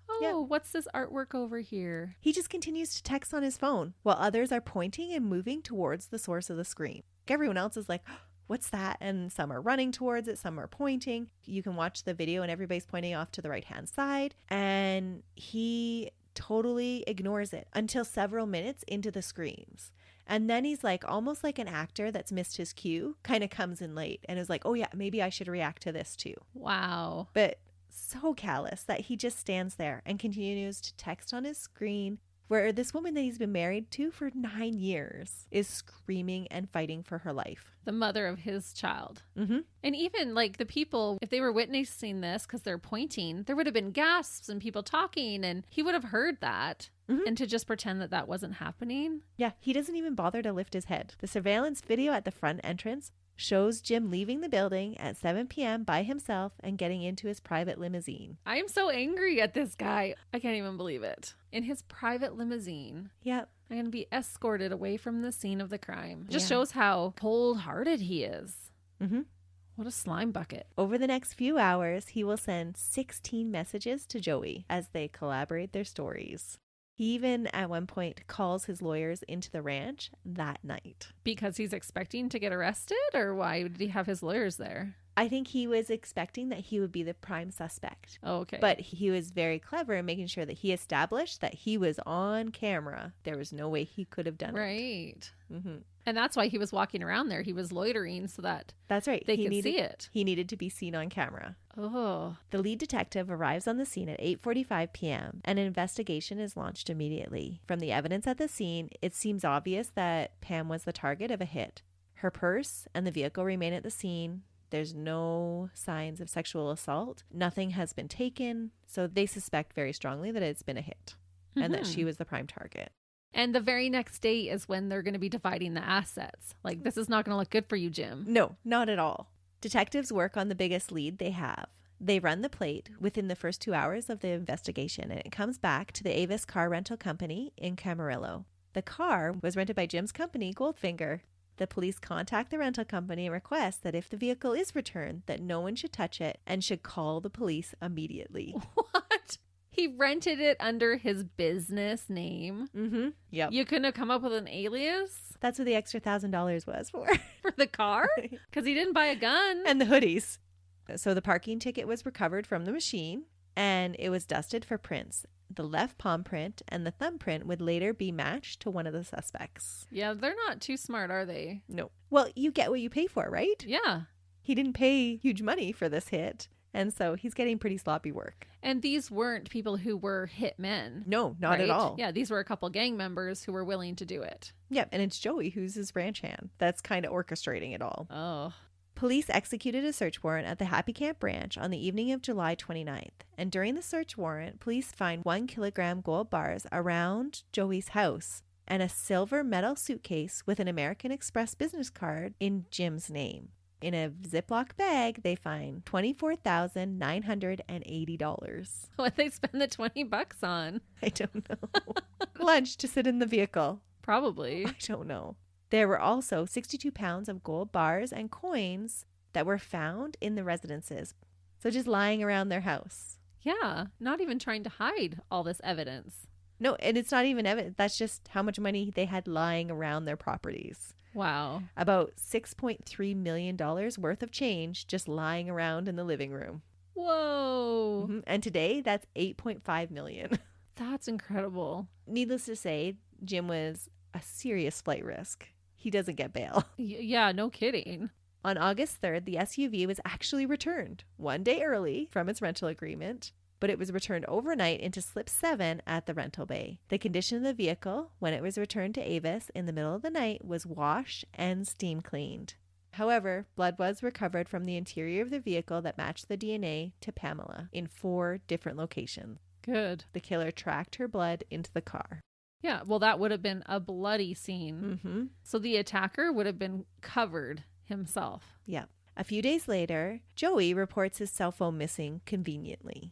what's this artwork over here? He just continues to text on his phone while others are pointing and moving towards the source of the scream. Everyone else is like, what's that? And some are running towards it. Some are pointing. You can watch the video and everybody's pointing off to the right-hand side. And he totally ignores it until several minutes into the screams. And then he's like, almost like an actor that's missed his cue, kind of comes in late and is like, oh yeah, maybe I should react to this too. Wow. But so callous that he just stands there and continues to text on his screen, where this woman that he's been married to for 9 years is screaming and fighting for her life. The mother of his child. Mm-hmm. And even like the people, if they were witnessing this because they're pointing, there would have been gasps and people talking, and he would have heard that. And to just pretend that that wasn't happening. Yeah, he doesn't even bother to lift his head. The surveillance video at the front entrance shows Jim leaving the building at 7 p.m. by himself and getting into his private limousine. I am so angry at this guy. I can't even believe it. In his private limousine. Yep. I'm going to be escorted away from the scene of the crime. Just Yeah. shows how cold-hearted he is. Mm-hmm. What a slime bucket. Over the next few hours, he will send 16 messages to Joey as they collaborate their stories. He even at one point calls his lawyers into the ranch that night. Because he's expecting to get arrested, or why did he have his lawyers there? I think he was expecting that he would be the prime suspect. Oh, okay. But he was very clever in making sure that he established that he was on camera. There was no way he could have done it. Right. Mm-hmm. And that's why he was walking around there. He was loitering so that That's right. they could see it. He needed to be seen on camera. Oh. The lead detective arrives on the scene at 8:45 p.m. and an investigation is launched immediately. From the evidence at the scene, it seems obvious that Pam was the target of a hit. Her purse and the vehicle remain at the scene. There's no signs of sexual assault. Nothing has been taken. So they suspect very strongly that it's been a hit and that she was the prime target. And the very next day is when they're going to be dividing the assets. Like, this is not going to look good for you, Jim. No, not at all. Detectives work on the biggest lead they have. They run the plate within the first 2 hours of the investigation, and it comes back to the Avis car rental company in Camarillo. The car was rented by Jim's company, Goldfinger. The police contact the rental company and request that if the vehicle is returned, that no one should touch it and should call the police immediately. What? He rented it under his business name? Mm-hmm. Yep. You couldn't have come up with an alias? That's what the extra $1,000 was for. For the car? Because he didn't buy a gun. And the hoodies. So the parking ticket was recovered from the machine and it was dusted for prints. The left palm print and the thumbprint would later be matched to one of the suspects. Yeah, they're not too smart, are they? No. Well, you get what you pay for, right? Yeah. He didn't pay huge money for this hit. And so he's getting pretty sloppy work. And these weren't people who were hit men. No, not at all. Yeah, these were a couple gang members who were willing to do it. Yeah, and it's Joey who's his ranch hand that's kind of orchestrating it all. Oh. Police executed a search warrant at the Happy Camp Ranch on the evening of July 29th. And during the search warrant, police find 1 kilogram gold bars around Joey's house and a silver metal suitcase with an American Express business card in Jim's name. In a Ziploc bag, they find $24,980. What they spend the $20 on? I don't know. Lunch to sit in the vehicle. Probably. I don't know. There were also 62 pounds of gold bars and coins that were found in the residences. So just lying around their house. Yeah, not even trying to hide all this evidence. No, and it's not even evidence. That's just how much money they had lying around their properties. Wow. About $6.3 million worth of change just lying around in the living room. Whoa. Mm-hmm. And today, that's $8.5 million. That's incredible. Needless to say, Jim was a serious flight risk. He doesn't get bail. Yeah, no kidding. On August 3rd, the SUV was actually returned 1 day early from its rental agreement, but it was returned overnight into slip 7 at the rental bay. The condition of the vehicle, when it was returned to Avis in the middle of the night, was washed and steam cleaned. However, blood was recovered from the interior of the vehicle that matched the DNA to Pamela in 4 different locations. Good. The killer tracked her blood into the car. Yeah, well, that would have been a bloody scene. Mm-hmm. So the attacker would have been covered himself. Yeah. A few days later, Joey reports his cell phone missing conveniently.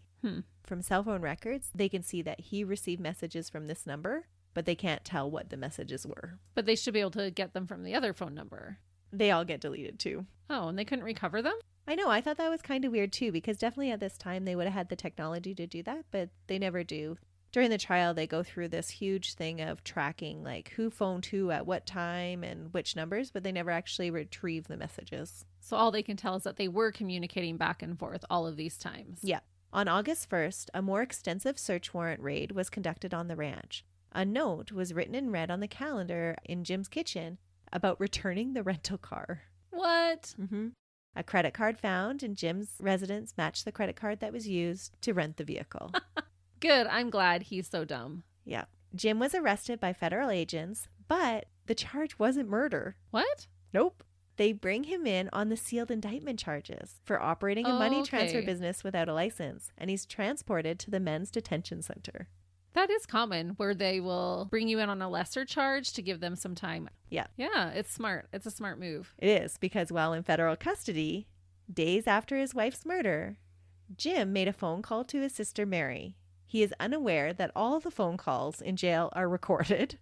From cell phone records, they can see that he received messages from this number, but they can't tell what the messages were. But they should be able to get them from the other phone number. They all get deleted too. Oh, and they couldn't recover them? I know. I thought that was kind of weird too, because definitely at this time they would have had the technology to do that, but they never do. During the trial, they go through this huge thing of tracking, like who phoned who at what time and which numbers, but they never actually retrieve the messages. So all they can tell is that they were communicating back and forth all of these times. Yeah. On August 1st, a more extensive search warrant raid was conducted on the ranch. A note was written in red on the calendar in Jim's kitchen about returning the rental car. What? Mm-hmm. A credit card found in Jim's residence matched the credit card that was used to rent the vehicle. Good. I'm glad he's so dumb. Yeah. Jim was arrested by federal agents, but the charge wasn't murder. What? Nope. They bring him in on the sealed indictment charges for operating a money transfer business without a license, and he's transported to the men's detention center. That is common, where they will bring you in on a lesser charge to give them some time. Yeah. Yeah, it's smart. It's a smart move. It is, because while in federal custody, days after his wife's murder, Jim made a phone call to his sister Mary. He is unaware that all the phone calls in jail are recorded,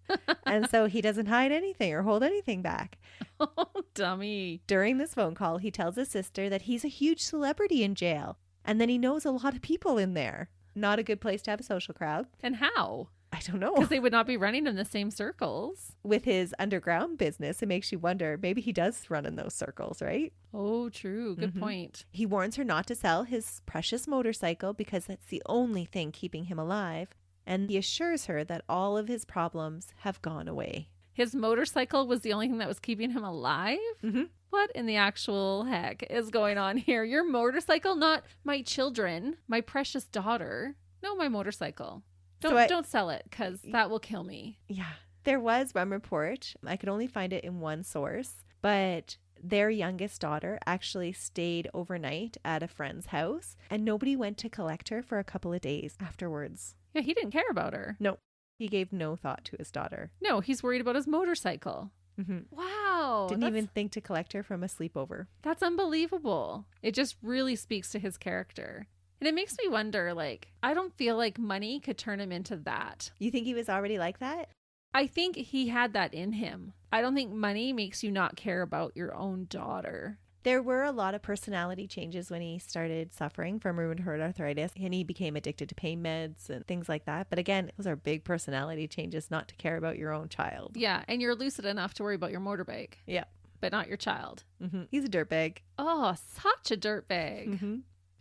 and so he doesn't hide anything or hold anything back. Oh, dummy. During this phone call, he tells his sister that he's a huge celebrity in jail, and that he knows a lot of people in there. Not a good place to have a social crowd. And how? I don't know. Because they would not be running in the same circles. With his underground business, it makes you wonder, maybe he does run in those circles, right? Oh, true. Good point. He warns her not to sell his precious motorcycle because that's the only thing keeping him alive. And he assures her that all of his problems have gone away. His motorcycle was the only thing that was keeping him alive? Mm-hmm. What in the actual heck is going on here? Your motorcycle, not my children, my precious daughter. No, my motorcycle. Don't sell it, because that will kill me. Yeah. There was one report. I could only find it in one source, but their youngest daughter actually stayed overnight at a friend's house, and nobody went to collect her for a couple of days afterwards. Yeah, he didn't care about her. No, he gave no thought to his daughter. No, he's worried about his motorcycle. Mm-hmm. Wow. Didn't even think to collect her from a sleepover. That's unbelievable. It just really speaks to his character. And it makes me wonder, like, I don't feel like money could turn him into that. You think he was already like that? I think he had that in him. I don't think money makes you not care about your own daughter. There were a lot of personality changes when he started suffering from rheumatoid arthritis, and he became addicted to pain meds and things like that. But again, those are big personality changes, not to care about your own child. Yeah, and you're lucid enough to worry about your motorbike. Yeah. But not your child. Mm-hmm. He's a dirtbag. Oh, such a dirtbag. Mm-hmm.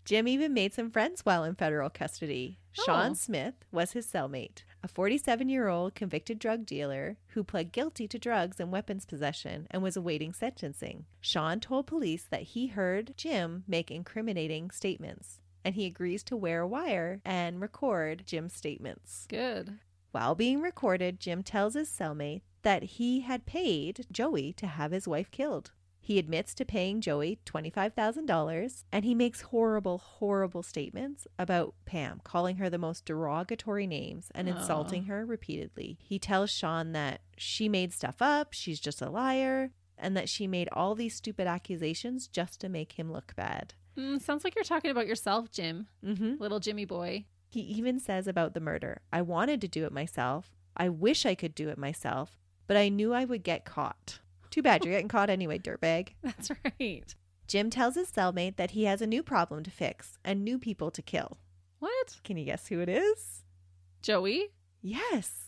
Jim even made some friends while in federal custody. Sean Smith was his cellmate, a 47-year-old convicted drug dealer who pled guilty to drugs and weapons possession and was awaiting sentencing. Sean told police that he heard Jim make incriminating statements, and he agrees to wear a wire and record Jim's statements. Good. While being recorded, Jim tells his cellmate that he had paid Joey to have his wife killed. He admits to paying Joey $25,000, and he makes horrible, horrible statements about Pam, calling her the most derogatory names and insulting her repeatedly. He tells Sean that she made stuff up, she's just a liar, and that she made all these stupid accusations just to make him look bad. Sounds like you're talking about yourself, Jim. Mm-hmm. Little Jimmy boy. He even says about the murder, I wanted to do it myself. I wish I could do it myself, but I knew I would get caught. Too bad you're getting caught anyway, dirtbag. That's right. Jim tells his cellmate that he has a new problem to fix and new people to kill. What? Can you guess who it is? Joey? Yes.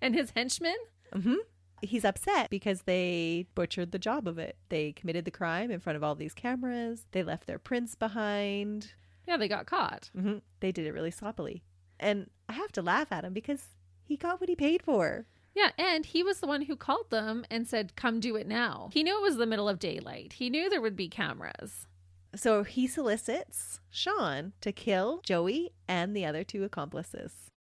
And his henchmen? Mm-hmm. He's upset because they butchered the job of it. They committed the crime in front of all these cameras. They left their prints behind. Yeah, they got caught. Mm-hmm. They did it really sloppily. And I have to laugh at him because he got what he paid for. Yeah, and he was the one who called them and said, come do it now. He knew it was the middle of daylight. He knew there would be cameras. So he solicits Sean to kill Joey and the other two accomplices.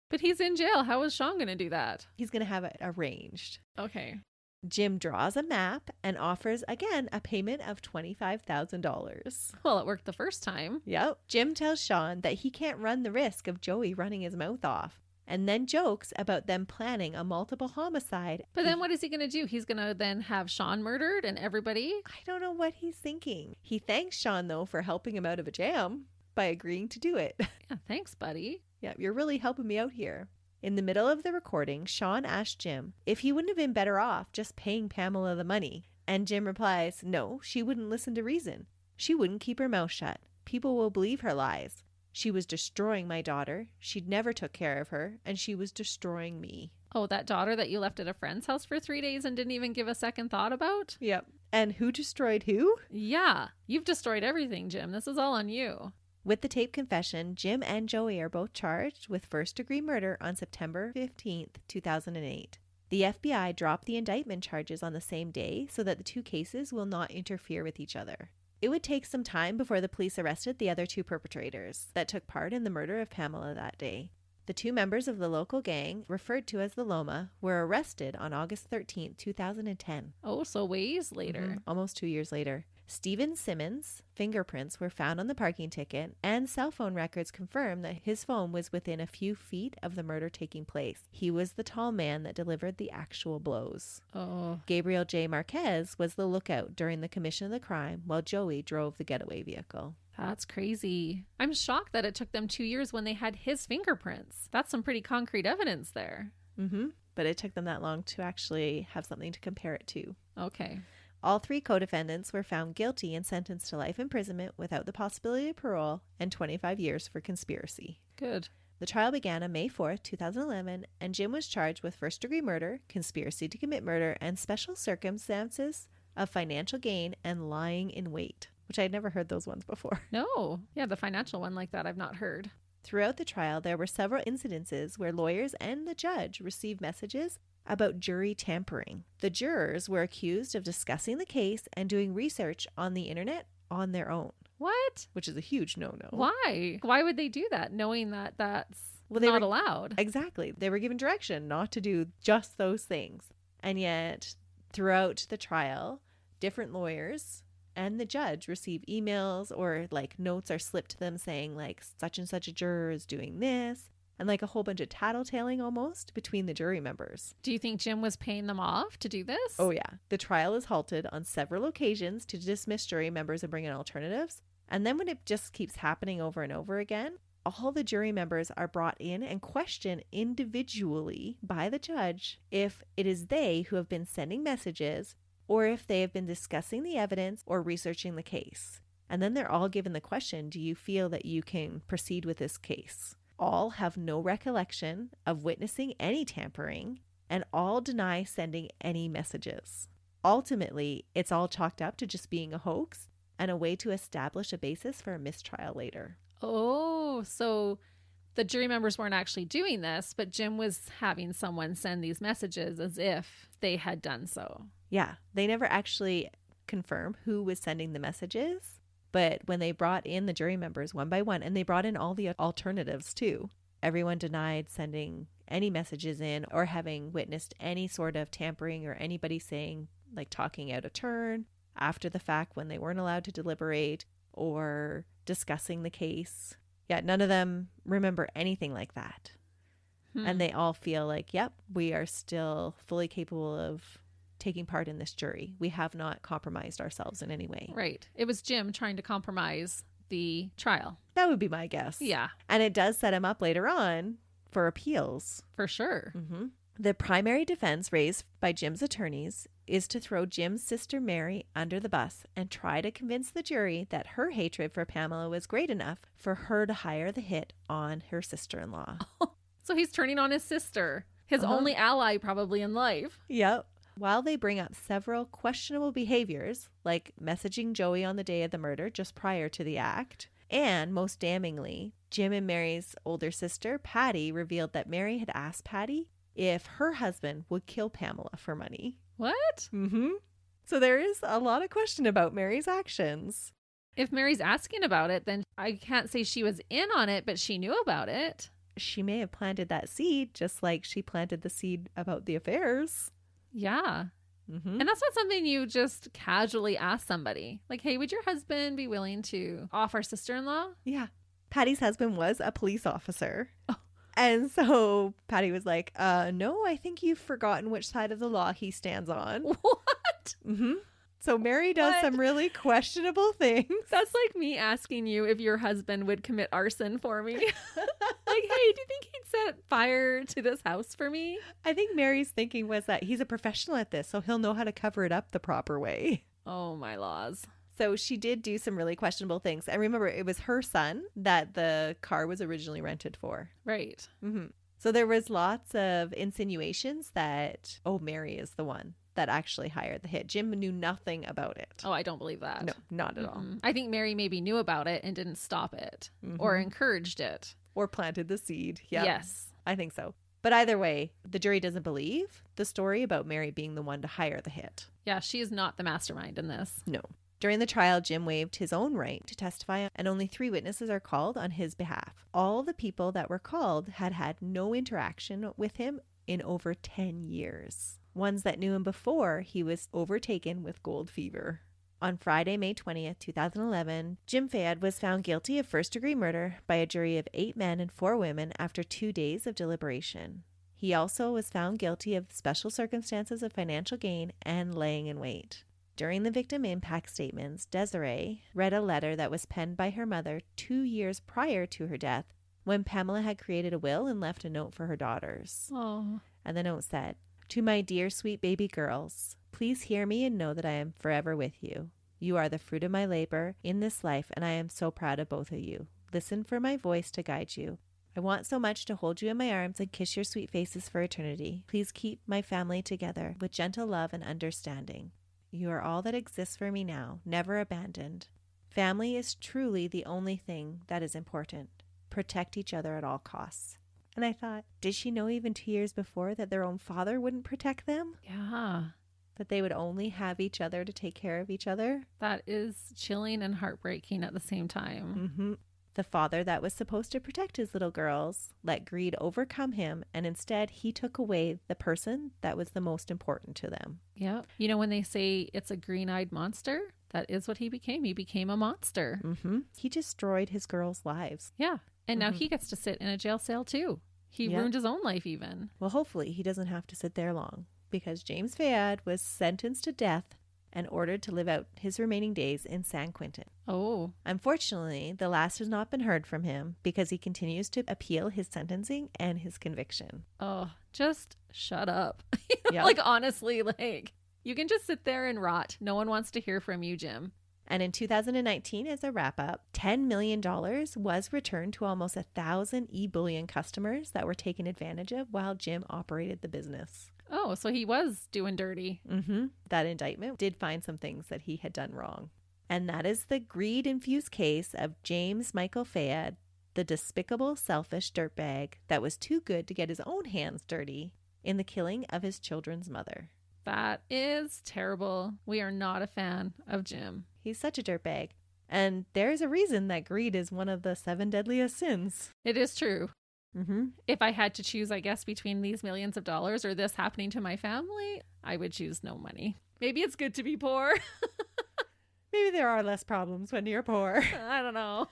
But he's in jail. How is Sean going to do that? He's going to have it arranged. Okay. Jim draws a map and offers, again, a payment of $25,000. Well, it worked the first time. Yep. Jim tells Sean that he can't run the risk of Joey running his mouth off, and then jokes about them planning a multiple homicide. But then what is he going to do? He's going to then have Sean murdered and everybody? I don't know what he's thinking. He thanks Sean, though, for helping him out of a jam by agreeing to do it. Yeah, thanks, buddy. Yeah, you're really helping me out here. In the middle of the recording, Sean asked Jim if he wouldn't have been better off just paying Pamela the money. And Jim replies, no, she wouldn't listen to reason. She wouldn't keep her mouth shut. People will believe her lies. She was destroying my daughter. She'd never took care of her, and she was destroying me. Oh, that daughter that you left at a friend's house for 3 days and didn't even give a second thought about? Yep. And who destroyed who? Yeah. You've destroyed everything, Jim. This is all on you. With the taped confession, Jim and Joey are both charged with first-degree murder on September 15th, 2008. The FBI dropped the indictment charges on the same day so that the two cases will not interfere with each other. It would take some time before the police arrested the other two perpetrators that took part in the murder of Pamela that day. The two members of the local gang, referred to as the Loma, were arrested on August 13th, 2010. Oh, so ways later. Mm-hmm. Almost 2 years later. Stephen Simmons' fingerprints were found on the parking ticket, and cell phone records confirm that his phone was within a few feet of the murder taking place. He was the tall man that delivered the actual blows. Oh. Gabriel J. Marquez was the lookout during the commission of the crime, while Joey drove the getaway vehicle. That's crazy. I'm shocked that it took them 2 years when they had his fingerprints. That's some pretty concrete evidence there. Mm-hmm. But it took them that long to actually have something to compare it to. Okay. All three co-defendants were found guilty and sentenced to life imprisonment without the possibility of parole and 25 years for conspiracy. Good. The trial began on May 4th, 2011, and Jim was charged with first-degree murder, conspiracy to commit murder, and special circumstances of financial gain and lying in wait, which I'd never heard those ones before. No. Yeah, the financial one like that I've not heard. Throughout the trial, there were several incidences where lawyers and the judge received messages about jury tampering. The jurors were accused of discussing the case and doing research on the internet on their own. What? Which is a huge no-no. Why? Why would they do that, knowing that that's they not were allowed? Exactly. They were given direction not to do just those things. And yet, throughout the trial, different lawyers and the judge receive emails or like notes are slipped to them saying like such and such a juror is doing this, and like a whole bunch of tattletaling almost between the jury members. Do you think Jim was paying them off to do this? Oh yeah. The trial is halted on several occasions to dismiss jury members and bring in alternatives. And then when it just keeps happening over and over again, all the jury members are brought in and questioned individually by the judge if it is they who have been sending messages or if they have been discussing the evidence or researching the case. And then they're all given the question, do you feel that you can proceed with this case? All have no recollection of witnessing any tampering, and all deny sending any messages. Ultimately, it's all chalked up to just being a hoax and a way to establish a basis for a mistrial later. Oh, so the jury members weren't actually doing this, but Jim was having someone send these messages as if they had done so. Yeah, they never actually confirm who was sending the messages. But when they brought in the jury members one by one, and they brought in all the alternatives too, everyone denied sending any messages in or having witnessed any sort of tampering or anybody saying, like talking out of turn after the fact when they weren't allowed to deliberate or discussing the case. Yeah, none of them remember anything like that. And they all feel like, yep, we are still fully capable of taking part in this jury. We have not compromised ourselves in any way. Right. It was Jim trying to compromise the trial. That would be my guess. Yeah. And it does set him up later on for appeals. For sure. Mm-hmm. The primary defense raised by Jim's attorneys is to throw Jim's sister Mary under the bus and try to convince the jury that her hatred for Pamela was great enough for her to hire the hit on her sister-in-law. So he's turning on his sister, his only ally probably in life. Yep. While they bring up several questionable behaviors, like messaging Joey on the day of the murder just prior to the act, and most damningly, Jim and Mary's older sister, Patty, revealed that Mary had asked Patty if her husband would kill Pamela for money. What? Mm-hmm. So there is a lot of question about Mary's actions. If Mary's asking about it, then I can't say she was in on it, but she knew about it. She may have planted that seed just like she planted the seed about the affairs. Yeah. Mm-hmm. And that's not something you just casually ask somebody. Like, hey, would your husband be willing to off our sister-in-law? Yeah. Patty's husband was a police officer. Oh. And so Patty was like, no, I think you've forgotten which side of the law he stands on. What? Mm-hmm. So Mary does some really questionable things. That's like me asking you if your husband would commit arson for me. Like, hey, do you think he'd set fire to this house for me? I think Mary's thinking was that he's a professional at this, so he'll know how to cover it up the proper way. Oh, my laws. So she did do some really questionable things. And remember, it was her son that the car was originally rented for. Right. Mm-hmm. So there was lots of insinuations that, Mary is the one that actually hired the hit. Jim knew nothing about it. Oh, I don't believe that. No, not at all. I think Mary maybe knew about it and didn't stop it or encouraged it. Or planted the seed. Yeah. Yes. I think so. But either way, the jury doesn't believe the story about Mary being the one to hire the hit. Yeah, she is not the mastermind in this. No. During the trial, Jim waived his own right to testify, and only 3 witnesses are called on his behalf. All the people that were called had had no interaction with him in over 10 years. Ones that knew him before he was overtaken with gold fever. On Friday, May 20th, 2011, Jim Fayed was found guilty of first-degree murder by a jury of 8 men and 4 women after 2 days of deliberation. He also was found guilty of special circumstances of financial gain and laying in wait. During the victim impact statements, Desiree read a letter that was penned by her mother 2 years prior to her death when Pamela had created a will and left a note for her daughters. Oh. And the note said, "To my dear sweet baby girls, please hear me and know that I am forever with you. You are the fruit of my labor in this life, and I am so proud of both of you. Listen for my voice to guide you. I want so much to hold you in my arms and kiss your sweet faces for eternity. Please keep my family together with gentle love and understanding. You are all that exists for me now, never abandoned. Family is truly the only thing that is important. Protect each other at all costs." And I thought, did she know even 2 years before that their own father wouldn't protect them? Yeah. That they would only have each other to take care of each other? That is chilling and heartbreaking at the same time. Mm-hmm. The father that was supposed to protect his little girls let greed overcome him, and instead he took away the person that was the most important to them. Yeah. You know, when they say it's a green-eyed monster, that is what he became. He became a monster. Mm-hmm. He destroyed his girls' lives. Yeah. And now he gets to sit in a jail cell too. He ruined his own life even. Well, hopefully he doesn't have to sit there long, because James Fayed was sentenced to death and ordered to live out his remaining days in San Quentin. Oh. Unfortunately, the last has not been heard from him because he continues to appeal his sentencing and his conviction. Oh, just shut up. Yep. Like, honestly, like, you can just sit there and rot. No one wants to hear from you, Jim. And in 2019, as a wrap-up, $10 million was returned to almost 1,000 e-bullion customers that were taken advantage of while Jim operated the business. Oh, so he was doing dirty. Mm-hmm. That indictment did find some things that he had done wrong. And that is the greed-infused case of James Michael Fayed, the despicable, selfish dirtbag that was too good to get his own hands dirty in the killing of his children's mother. That is terrible. We are not a fan of Jim. He's such a dirtbag. And there's a reason that greed is one of the 7 deadliest sins. It is true. Mm-hmm. If I had to choose, I guess, between these millions of dollars or this happening to my family, I would choose no money. Maybe it's good to be poor. Maybe there are less problems when you're poor. I don't know.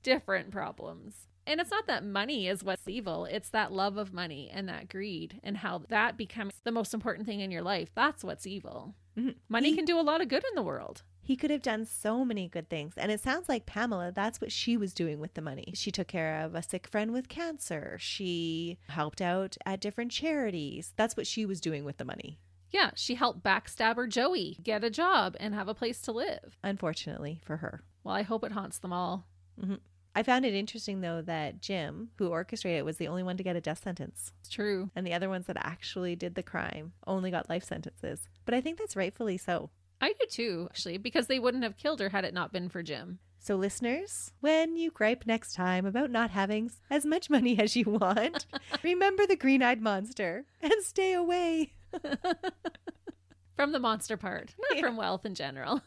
Different problems. And it's not that money is what's evil. It's that love of money and that greed and how that becomes the most important thing in your life. That's what's evil. Mm-hmm. Money can do a lot of good in the world. He could have done so many good things. And it sounds like Pamela, that's what she was doing with the money. She took care of a sick friend with cancer. She helped out at different charities. That's what she was doing with the money. Yeah, she helped backstabber Joey get a job and have a place to live. Unfortunately for her. Well, I hope it haunts them all. Mm-hmm. I found it interesting, though, that Jim, who orchestrated it, was the only one to get a death sentence. It's true. And the other ones that actually did the crime only got life sentences. But I think that's rightfully so. I do too, actually, because they wouldn't have killed her had it not been for Jim. So listeners, when you gripe next time about not having as much money as you want, remember the green-eyed monster and stay away. From the monster part, not from wealth in general.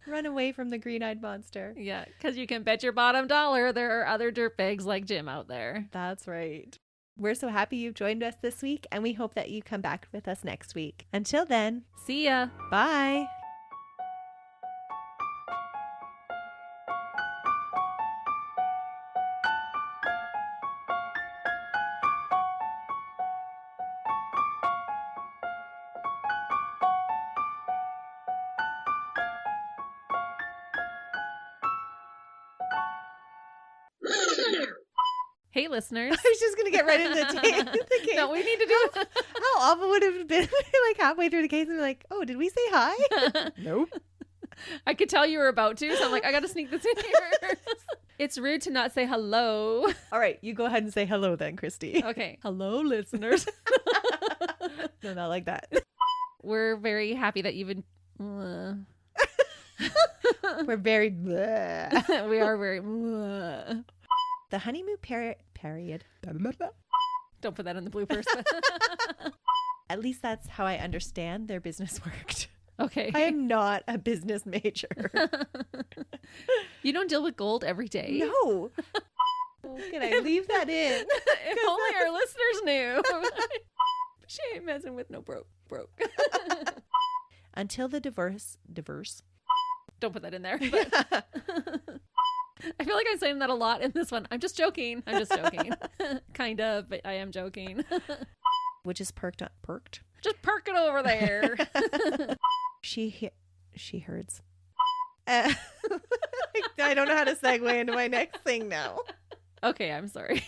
Run away from the green-eyed monster. Yeah, because you can bet your bottom dollar there are other dirtbags like Jim out there. That's right. We're so happy you've joined us this week, and we hope that you come back with us next week. Until then, see ya. Bye. Hey, listeners. I was just going to get right into the case. No, we need to do it. How awful would it have been like halfway through the case and be like, oh, did we say hi? Nope. I could tell you were about to, so I'm like, I got to sneak this in here. It's rude to not say hello. All right, you go ahead and say hello then, Christy. Okay. Hello, listeners. No, not like that. We're very happy that you've been... We're very... bleh. We are very... bleh. The honeymoon period. Don't put that in the bloopers. At least that's how I understand their business worked. Okay. I am not a business major. You don't deal with gold every day? No. Can I leave that in? If only our listeners knew. She ain't messing with no broke. Until the diverse. Don't put that in there. But... I feel like I'm saying that a lot in this one. I'm just joking. Kind of, but I am joking. Which is perked. Just perk it over there. She herds. I don't know how to segue into my next thing now. Okay, I'm sorry.